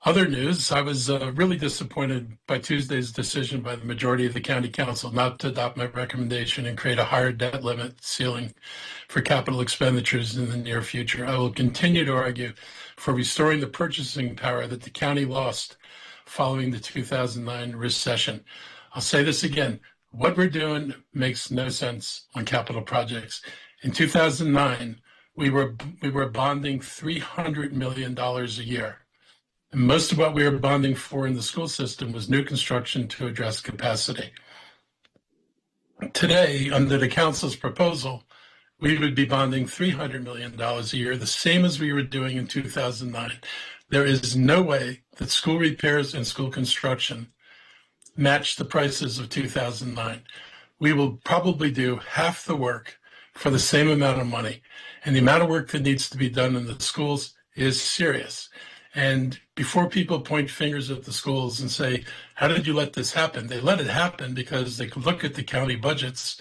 Other news, I was really disappointed by Tuesday's decision by the majority of the county council not to adopt my recommendation and create a higher debt limit ceiling for capital expenditures in the near future. I will continue to argue for restoring the purchasing power that the county lost following the 2009 recession. I'll say this again, what we're doing makes no sense on capital projects. In 2009, we were bonding $300 million a year. And most of what we were bonding for in the school system was new construction to address capacity. Today, under the council's proposal, we would be bonding $300 million a year, the same as we were doing in 2009. There is no way that school repairs and school construction match the prices of 2009. We will probably do half the work for the same amount of money. And the amount of work that needs to be done in the schools is serious. And before people point fingers at the schools and say, how did you let this happen? They let it happen because they could look at the county budgets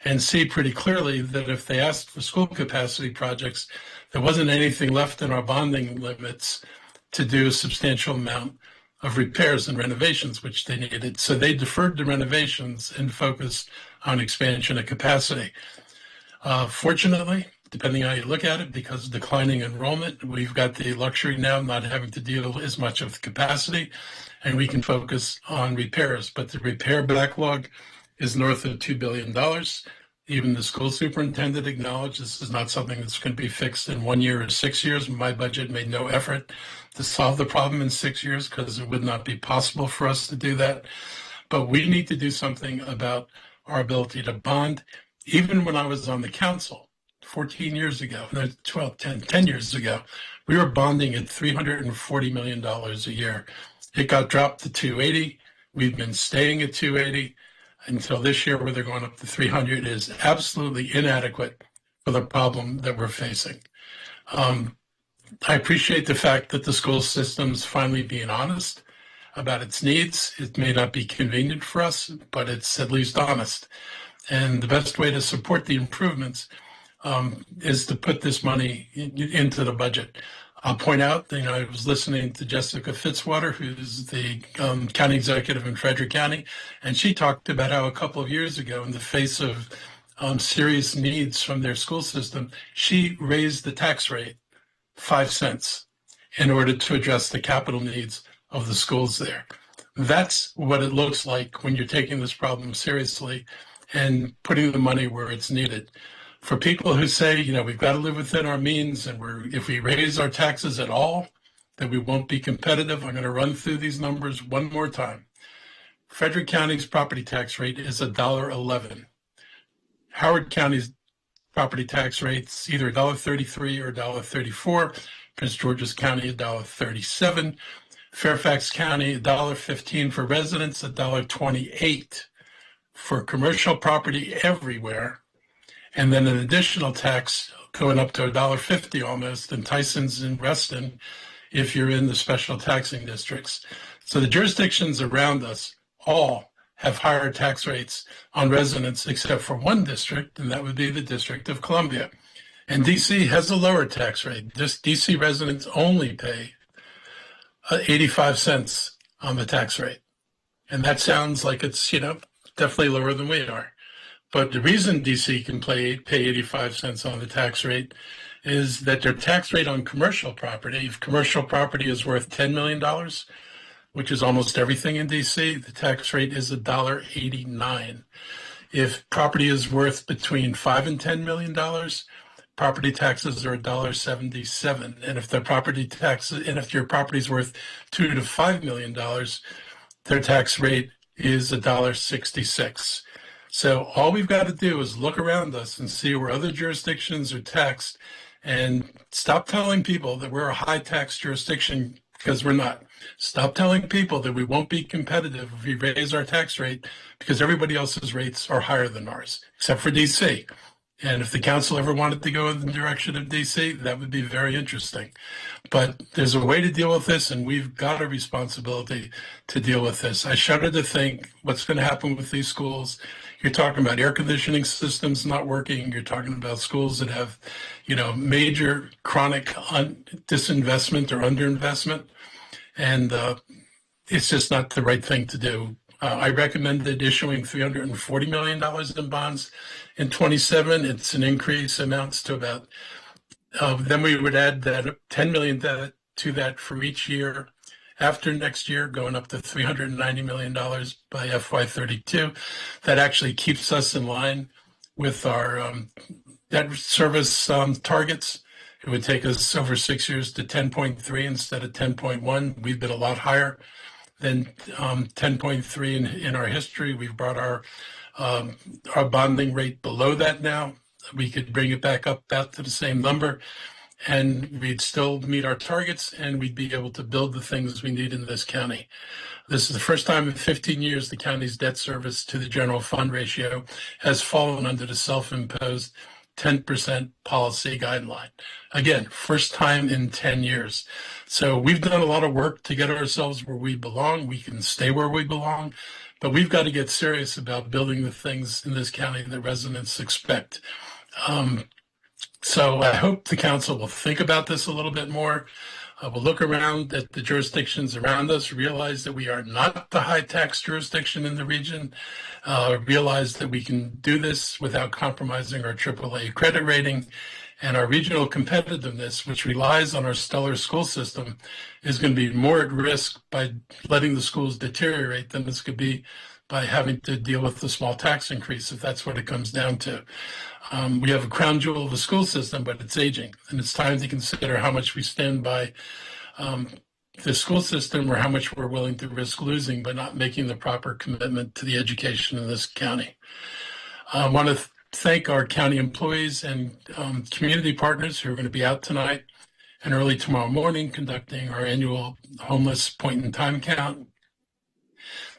and see pretty clearly that if they asked for school capacity projects, there wasn't anything left in our bonding limits to do a substantial amount of repairs and renovations, which they needed. So they deferred the renovations and focused on expansion of capacity. Fortunately, depending on how you look at it, because of declining enrollment, we've got the luxury now of not having to deal as much with capacity, and we can focus on repairs. But the repair backlog is north of $2 billion. Even the school superintendent acknowledged this is not something that's going to be fixed in 1 year or 6 years. My budget made no effort to solve the problem in 6 years because it would not be possible for us to do that. But we need to do something about our ability to bond. Even when I was on the council, 14 years ago, 10 years ago, we were bonding at $340 million a year. It got dropped to 280. We've been staying at 280 until this year where they're going up to 300 is absolutely inadequate for the problem that we're facing. I appreciate the fact that the school system's finally being honest about its needs. It may not be convenient for us, but it's at least honest. And the best way to support the improvements is to put this money into the budget. I'll point out, I was listening to Jessica Fitzwater, who's the county executive in Frederick County, and she talked about how a couple of years ago, in the face of serious needs from their school system, she raised the tax rate 5 cents in order to address the capital needs of the schools there. That's what it looks like when you're taking this problem seriously and putting the money where it's needed. For people who say, we've got to live within our means, and if we raise our taxes at all, then we won't be competitive. I'm going to run through these numbers one more time. Frederick County's property tax rate is $1.11. Howard County's property tax rate's either $1.33 or $1.34. Prince George's County, $1.37. Fairfax County, $1.15 for residents, $1.28 for commercial property everywhere. And then an additional tax going up to $1.50 almost in Tyson's and Reston if you're in the special taxing districts. So the jurisdictions around us all have higher tax rates on residents except for one district, and that would be the District of Columbia. And DC has a lower tax rate. DC residents only pay 85 cents on the tax rate. And that sounds like it's, definitely lower than we are. But the reason DC can pay 85 cents on the tax rate is that their tax rate on commercial property, if commercial property is worth $10 million, which is almost everything in DC, the tax rate is $1.89. If property is worth between $5 and $10 million, property taxes are $1.77. And if your property is worth $2 to $5 million, their tax rate is $1.66. So all we've got to do is look around us and see where other jurisdictions are taxed and stop telling people that we're a high tax jurisdiction because we're not. Stop telling people that we won't be competitive if we raise our tax rate, because everybody else's rates are higher than ours, except for DC. And if the council ever wanted to go in the direction of DC, that would be very interesting. But there's a way to deal with this, and we've got a responsibility to deal with this. I shudder to think what's going to happen with these schools. You're talking about air conditioning systems not working. You're talking about schools that have, major chronic disinvestment or underinvestment. And it's just not the right thing to do. I recommended issuing $340 million in bonds in 27. It's an increase, amounts to about, then we would add that $10 million to that for each year after next year, going up to $390 million by FY32. That actually keeps us in line with our debt service targets. It would take us over 6 years to 10.3 instead of 10.1. We've been a lot higher than 10.3 in our history. We've brought our bonding rate below that now. We could bring it back up about to the same number, and we'd still meet our targets, and we'd be able to build the things we need in this county. This is the first time in 15 years the county's debt service to the general fund ratio has fallen under the self-imposed 10% policy guideline. Again, first time in 10 years. So we've done a lot of work to get ourselves where we belong. We can stay where we belong, but we've got to get serious about building the things in this county that residents expect. So I hope the council will think about this a little bit more. We'll look around at the jurisdictions around us, realize that we are not the high tax jurisdiction in the region, realize that we can do this without compromising our AAA credit rating, and our regional competitiveness, which relies on our stellar school system, is going to be more at risk by letting the schools deteriorate than it's going to be by having to deal with the small tax increase, if that's what it comes down to. We have a crown jewel of a school system, but it's aging, and it's time to consider how much we stand by the school system or how much we're willing to risk losing by not making the proper commitment to the education in this county. I want to thank our county employees and community partners who are going to be out tonight and early tomorrow morning conducting our annual homeless point-in-time count.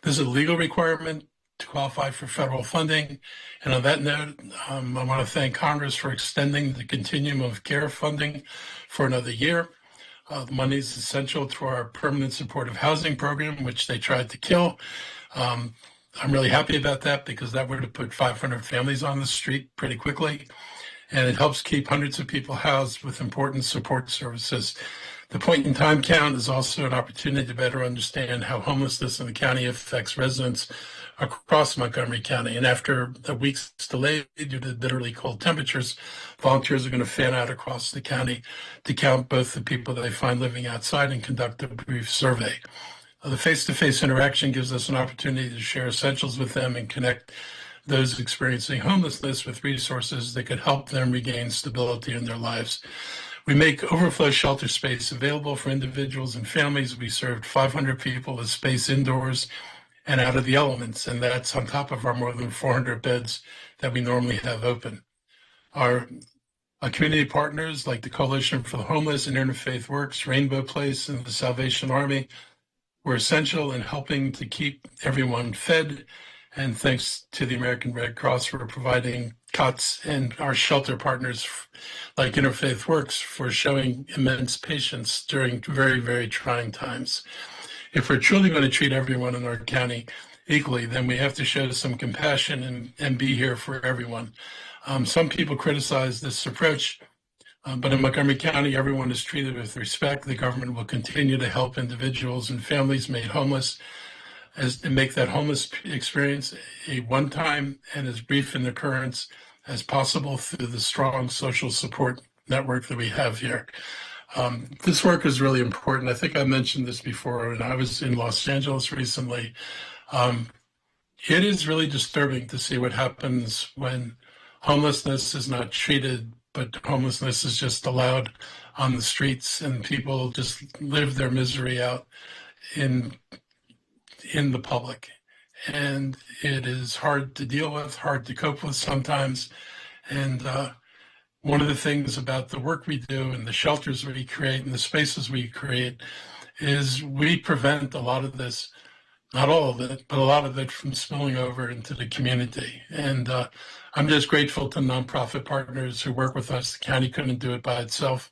There's a legal requirement to qualify for federal funding. And on that note, I want to thank Congress for extending the continuum of care funding for another year. The money is essential to our permanent supportive housing program, which they tried to kill. I'm really happy about that because that would have put 500 families on the street pretty quickly. And it helps keep hundreds of people housed with important support services. The point-in-time count is also an opportunity to better understand how homelessness in the county affects residents across Montgomery County. And after a week's delay due to bitterly cold temperatures, volunteers are going to fan out across the county to count both the people that they find living outside and conduct a brief survey. The face-to-face interaction gives us an opportunity to share essentials with them and connect those experiencing homelessness with resources that could help them regain stability in their lives. We make overflow shelter space available for individuals and families. We served 500 people with space indoors and out of the elements, and that's on top of our more than 400 beds that we normally have open. Our community partners like the Coalition for the Homeless and Interfaith Works, Rainbow Place, and the Salvation Army were essential in helping to keep everyone fed. And thanks to the American Red Cross for providing cots, and our shelter partners like Interfaith Works for showing immense patience during very, very trying times. If we're truly going to treat everyone in our county equally, then we have to show some compassion and be here for everyone. Some people criticize this approach, but in Montgomery County, everyone is treated with respect. The government will continue to help individuals and families made homeless and make that homeless experience a one-time and as brief an occurrence as possible through the strong social support network that we have here. This work is really important. I think I mentioned this before, and I was in Los Angeles recently. It is really disturbing to see what happens when homelessness is not treated, but homelessness is just allowed on the streets and people just live their misery out in the public. And it is hard to deal with, hard to cope with sometimes. And one of the things about the work we do and the shelters we create and the spaces we create is we prevent a lot of this, not all of it, but a lot of it from spilling over into the community. And I'm just grateful to nonprofit partners who work with us. The county couldn't do it by itself,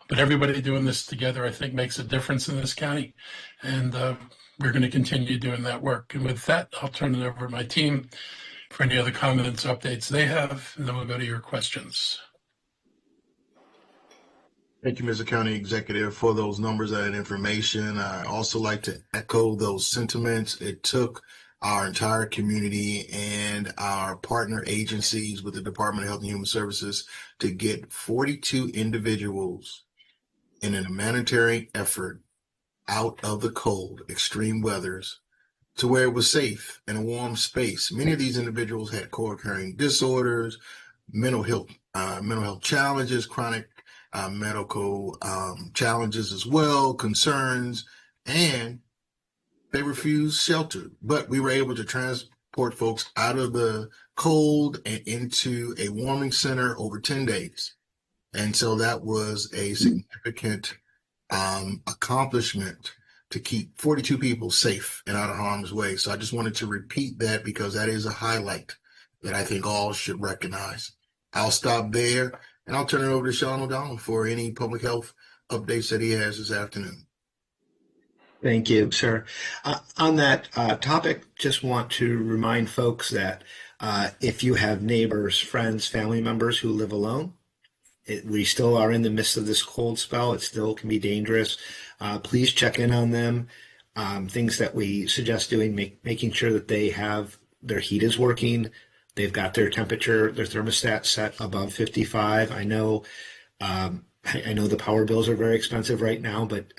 but everybody doing this together, I think, makes a difference in this county. And we're going to continue doing that work. And with that, I'll turn it over to my team for any other comments, updates they have, and then we'll go to your questions. Thank you, Mr. County Executive, for those numbers and information. I also like to echo those sentiments. It took our entire community and our partner agencies with the Department of Health and Human Services to get 42 individuals in a humanitarian effort out of the cold, extreme weathers, to where it was safe in a warm space. Many of these individuals had co-occurring disorders, mental health challenges, chronic medical challenges as well, concerns, and they refused shelter. But we were able to transport folks out of the cold and into a warming center over 10 days. And so that was a significant accomplishment to keep 42 people safe and out of harm's way. So I just wanted to repeat that because that is a highlight that I think all should recognize. I'll stop there and I'll turn it over to Sean O'Donnell for any public health updates that he has this afternoon. Thank you, sir. On that topic, just want to remind folks that if you have neighbors, friends, family members who live alone, we still are in the midst of this cold spell. It still can be dangerous. Please check in on them. Things that we suggest doing, making sure that they have their heat is working. They've got their temperature, their thermostat set above 55. I know the power bills are very expensive right now, but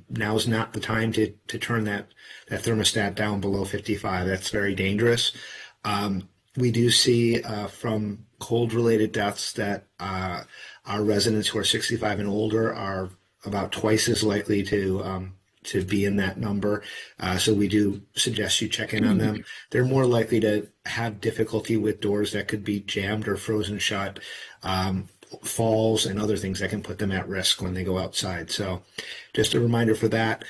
now's not the time to turn that thermostat down below 55. That's very dangerous. We do see from cold-related deaths that our residents who are 65 and older are about twice as likely to be in that number. So we do suggest you check in on them. They're more likely to have difficulty with doors that could be jammed or frozen shut, falls and other things that can put them at risk when they go outside. So just a reminder for that.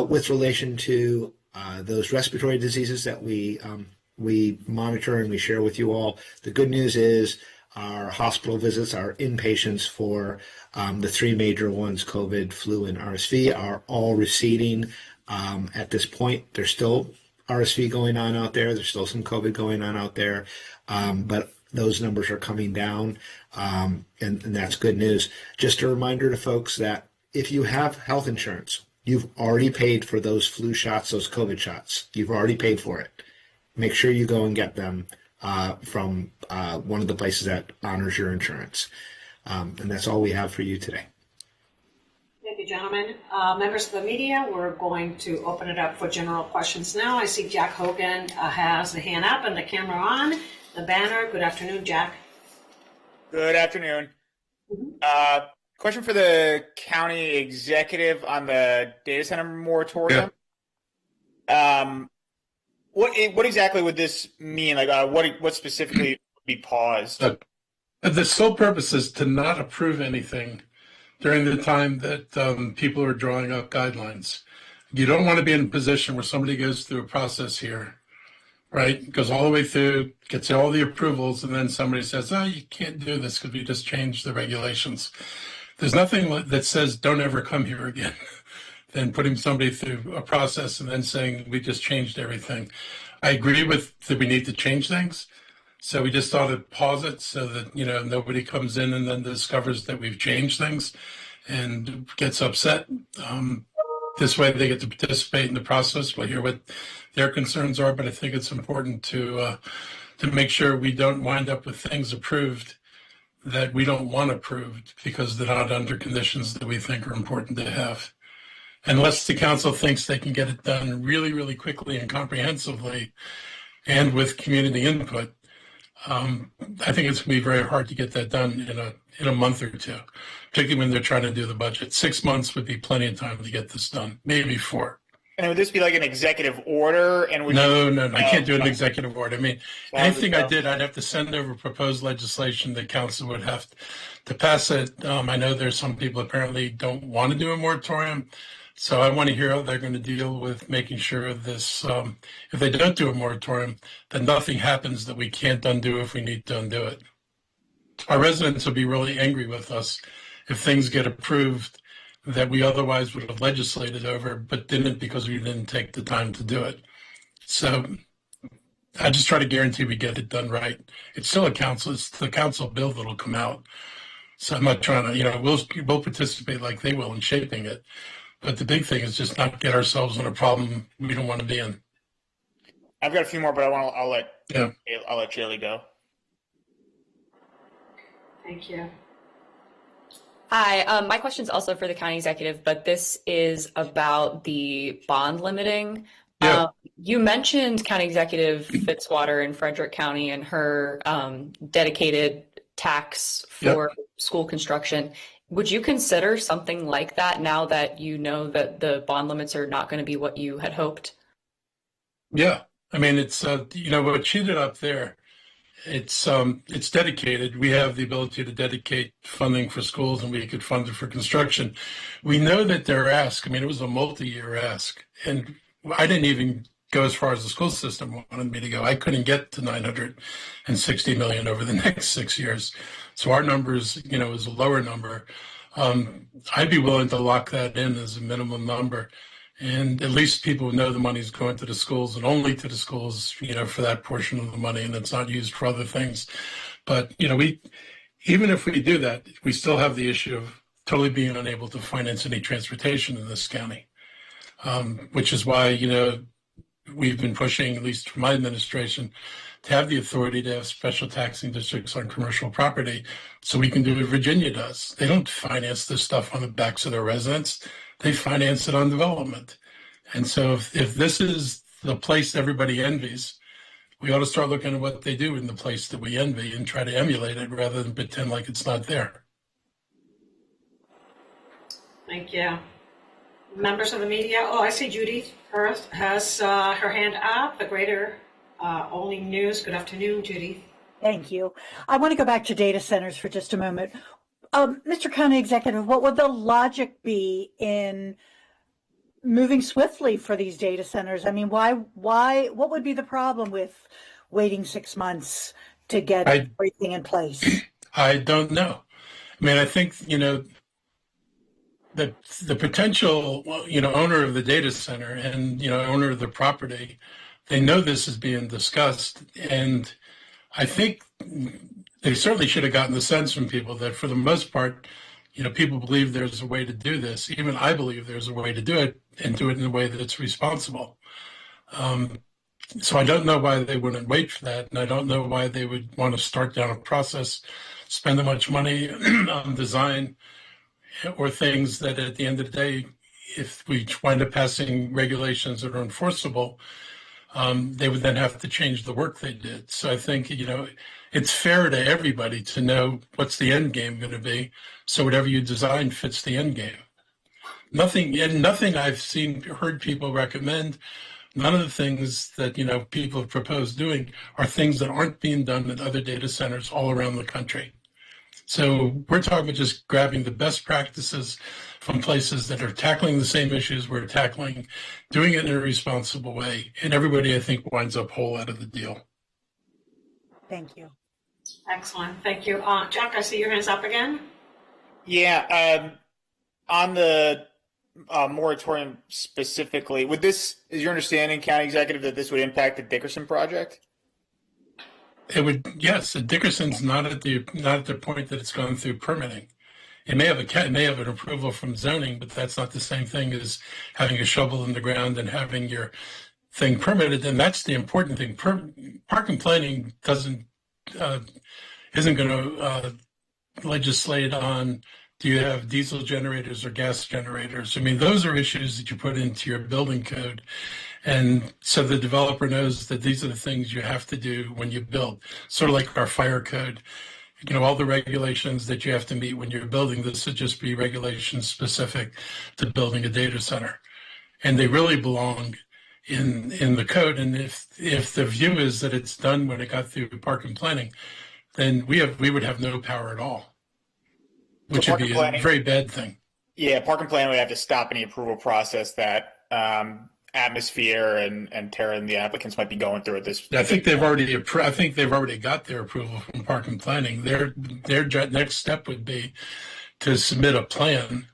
With relation to those respiratory diseases that we monitor and we share with you all, the good news is our hospital visits, our inpatients for the three major ones, COVID, flu, and RSV, are all receding at this point. There's still RSV going on out there. There's still some COVID going on out there, but those numbers are coming down, and that's good news. Just a reminder to folks that if you have health insurance, you've already paid for those flu shots, those COVID shots. You've already paid for it. Make sure you go and get them from one of the places that honors your insurance. And that's all we have for you today. Thank you, gentlemen. Members of the media, we're going to open it up for general questions now. I see Jack Hogan has the hand up and the camera on, the banner. Good afternoon, Jack. Good afternoon. Question for the county executive on the data center moratorium. Yeah. What exactly would this mean? Like, what specifically would be paused? The sole purpose is to not approve anything during the time that people are drawing up guidelines. You don't want to be in a position where somebody goes through a process here, right? Goes all the way through, gets all the approvals, and then somebody says, "Oh, you can't do this because we just changed the regulations." There's nothing that says don't ever come here again. Than putting somebody through a process and then saying we just changed everything. I agree with that we need to change things. So we just thought to pause it so that, nobody comes in and then discovers that we've changed things and gets upset. This way they get to participate in the process. We'll hear what their concerns are, but I think it's important to make sure we don't wind up with things approved that we don't want approved because they're not under conditions that we think are important to have. Unless the council thinks they can get it done really, really quickly and comprehensively and with community input, I think it's going to be very hard to get that done in a month or two, particularly when they're trying to do the budget. 6 months would be plenty of time to get this done, maybe 4. And would this be like an executive order? And No, I can't do an executive order. I mean, anything I did, I'd have to send over proposed legislation that council would have to pass it. I know there's some people apparently don't want to do a moratorium. So I want to hear how they're going to deal with making sure this, if they don't do a moratorium, then nothing happens that we can't undo if we need to undo it. Our residents will be really angry with us if things get approved that we otherwise would have legislated over, but didn't because we didn't take the time to do it. So I just try to guarantee we get it done right. It's still it's the council bill that'll come out. So I'm not trying to, we'll participate like they will in shaping it. But the big thing is just not get ourselves in a problem we don't want to be in. I've got a few more, but I'll let Jaylee go. Thank you. Hi, my question is also for the county executive, but this is about the bond limiting. Yeah. You mentioned County Executive Fitzwater in Frederick County and her dedicated tax for school construction. Would you consider something like that now that you know that the bond limits are not going to be what you had hoped? Yeah. I mean, it's, what she did up there, it's dedicated. We have the ability to dedicate funding for schools and we could fund it for construction. We know that their ask, it was a multi-year ask. And I didn't even go as far as the school system wanted me to go. I couldn't get to $960 million over the next 6 years. So our numbers, is a lower number. I'd be willing to lock that in as a minimum number. And at least people know the money's going to the schools and only to the schools, for that portion of the money, and it's not used for other things. But, even if we do that, we still have the issue of totally being unable to finance any transportation in this county, which is why, we've been pushing, at least from my administration, to have the authority to have special taxing districts on commercial property so we can do what Virginia does. They don't finance this stuff on the backs of their residents. They finance it on development. And so if this is the place everybody envies, we ought to start looking at what they do in the place that we envy and try to emulate it rather than pretend like it's not there. Thank you. Members of the media. Oh, I see Judy Hurst has her hand up. The Greater Only News. Good afternoon, Judy. Thank you. I want to go back to data centers for just a moment. Mr. County Executive, what would the logic be in moving swiftly for these data centers? What would be the problem with waiting 6 months to get everything in place? I don't know. I think, the potential, owner of the data center and, owner of the property, they know this is being discussed. And I think they certainly should have gotten the sense from people that for the most part, people believe there's a way to do this. Even I believe there's a way to do it and do it in a way that's responsible. So I don't know why they wouldn't wait for that. And I don't know why they would want to start down a process, spend that much money on design or things that at the end of the day, if we wind up passing regulations that are enforceable, they would then have to change the work they did. So I think, it's fair to everybody to know what's the end game going to be. So whatever you design fits the end game. Nothing I've heard people recommend, none of the things that, people have proposed doing are things that aren't being done at other data centers all around the country. So we're talking about just grabbing the best practices from places that are tackling the same issues we're tackling, doing it in a responsible way, and everybody, I think, winds up whole out of the deal. Thank you. Excellent. Thank you. Jack, I see your hands up again. Yeah. On the moratorium specifically, is your understanding, County Executive, that this would impact the Dickerson project? It would, yes. Dickerson's not at the point that it's gone through permitting. It may have an approval from zoning, but that's not the same thing as having a shovel in the ground and having your thing permitted. And that's the important thing. Park and planning isn't going to legislate on, do you have diesel generators or gas generators? Those are issues that you put into your building code. And so the developer knows that these are the things you have to do when you build, sort of like our fire code. All the regulations that you have to meet when you're building this would just be regulations specific to building a data center. And they really belong in the code. And if the view is that it's done when it got through park and planning, then we would have no power at all, which would be a very bad thing. Yeah, Park and Plan would have to stop any approval process that Atmosphere and Terra and the applicants might be going through at this. I think they've already I think they've already got their approval from Park and Planning. Their next step would be to submit a plan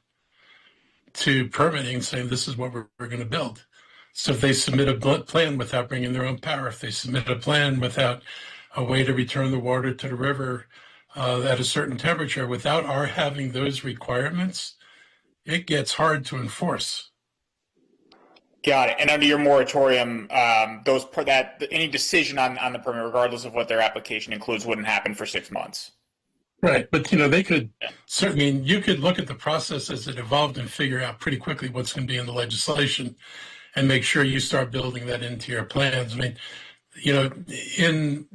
to permitting saying this is what we're going to build. So if they submit a plan without bringing their own power, if they submit a plan without a way to return the water to the river at a certain temperature, without our having those requirements, it gets hard to enforce. Got it. And under your moratorium, any decision on the permit, regardless of what their application includes, wouldn't happen for 6 months. Right, but they could certainly. You could look at the process as it evolved and figure out pretty quickly what's going to be in the legislation, and make sure you start building that into your plans. I mean, in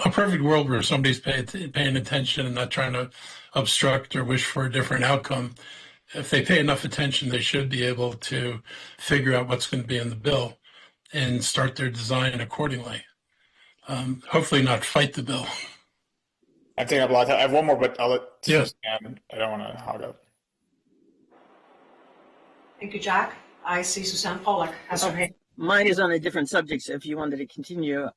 a perfect world where somebody's paying attention and not trying to obstruct or wish for a different outcome, if they pay enough attention, they should be able to figure out what's going to be in the bill and start their design accordingly. Hopefully not fight the bill. I'm taking up a lot of time. I have one more, but I'll let Yes. I don't want to hog up. Thank you, Jack. I see Suzanne Pollack has her hand. Mine is on a different subject, so if you wanted to continue.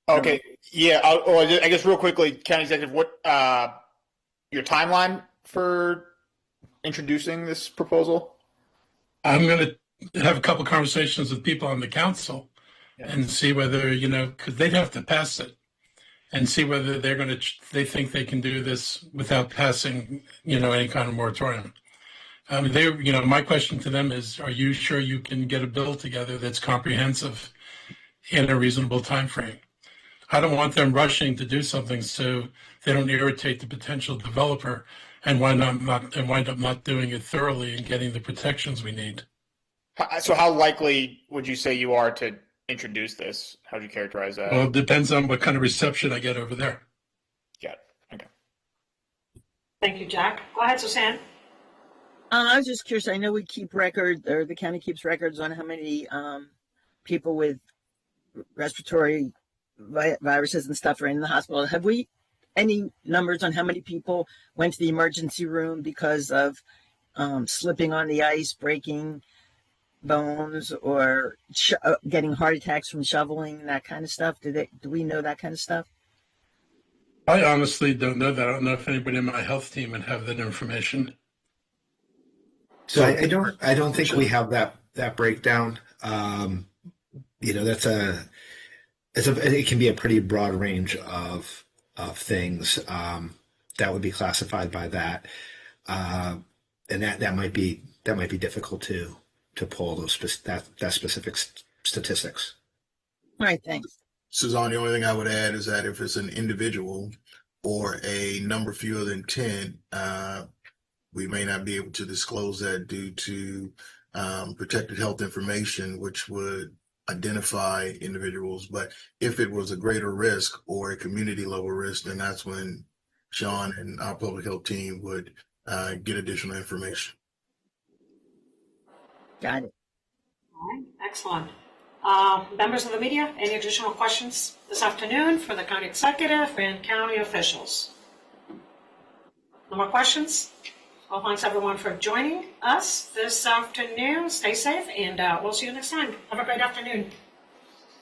Okay. Yeah. I guess real quickly, County Executive, what your timeline for introducing this proposal? I'm going to have a couple conversations with people on the council and see whether, because they'd have to pass it, and see whether they think they can do this without passing, any kind of moratorium. My question to them is, are you sure you can get a bill together that's comprehensive in a reasonable time frame? I don't want them rushing to do something so they don't irritate the potential developer and wind up not doing it thoroughly and getting the protections we need. So how likely would you say you are to introduce this? How would you characterize that? Well, it depends on what kind of reception I get over there. Got it. Okay. Thank you, Jack. Go ahead, Suzanne. I was just curious. I know we keep record, or the county keeps records on how many people with respiratory viruses and stuff are in the hospital. Have we any numbers on how many people went to the emergency room because of slipping on the ice, breaking bones, or getting heart attacks from shoveling, that kind of stuff? Do we know that kind of stuff? I honestly don't know that. I don't know if anybody in my health team would have that information. So I don't think we have that breakdown. It can be a pretty broad range of things that would be classified by that, and that might be difficult to pull those that specific statistics. All right, thanks. Suzanne, the only thing I would add is that if it's an individual or a number fewer than 10, we may not be able to disclose that due to protected health information, which would identify individuals. But if it was a greater risk or a community level risk, then that's when Sean and our public health team would get additional information. Got it. All right, excellent. Members of the media, any additional questions this afternoon for the county executive and county officials? No more questions? Well, thanks everyone for joining us this afternoon. Stay safe, and we'll see you next time. Have a great afternoon.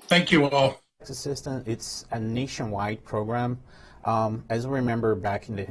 Thank you all. Assistance, it's a nationwide program. As we remember back in the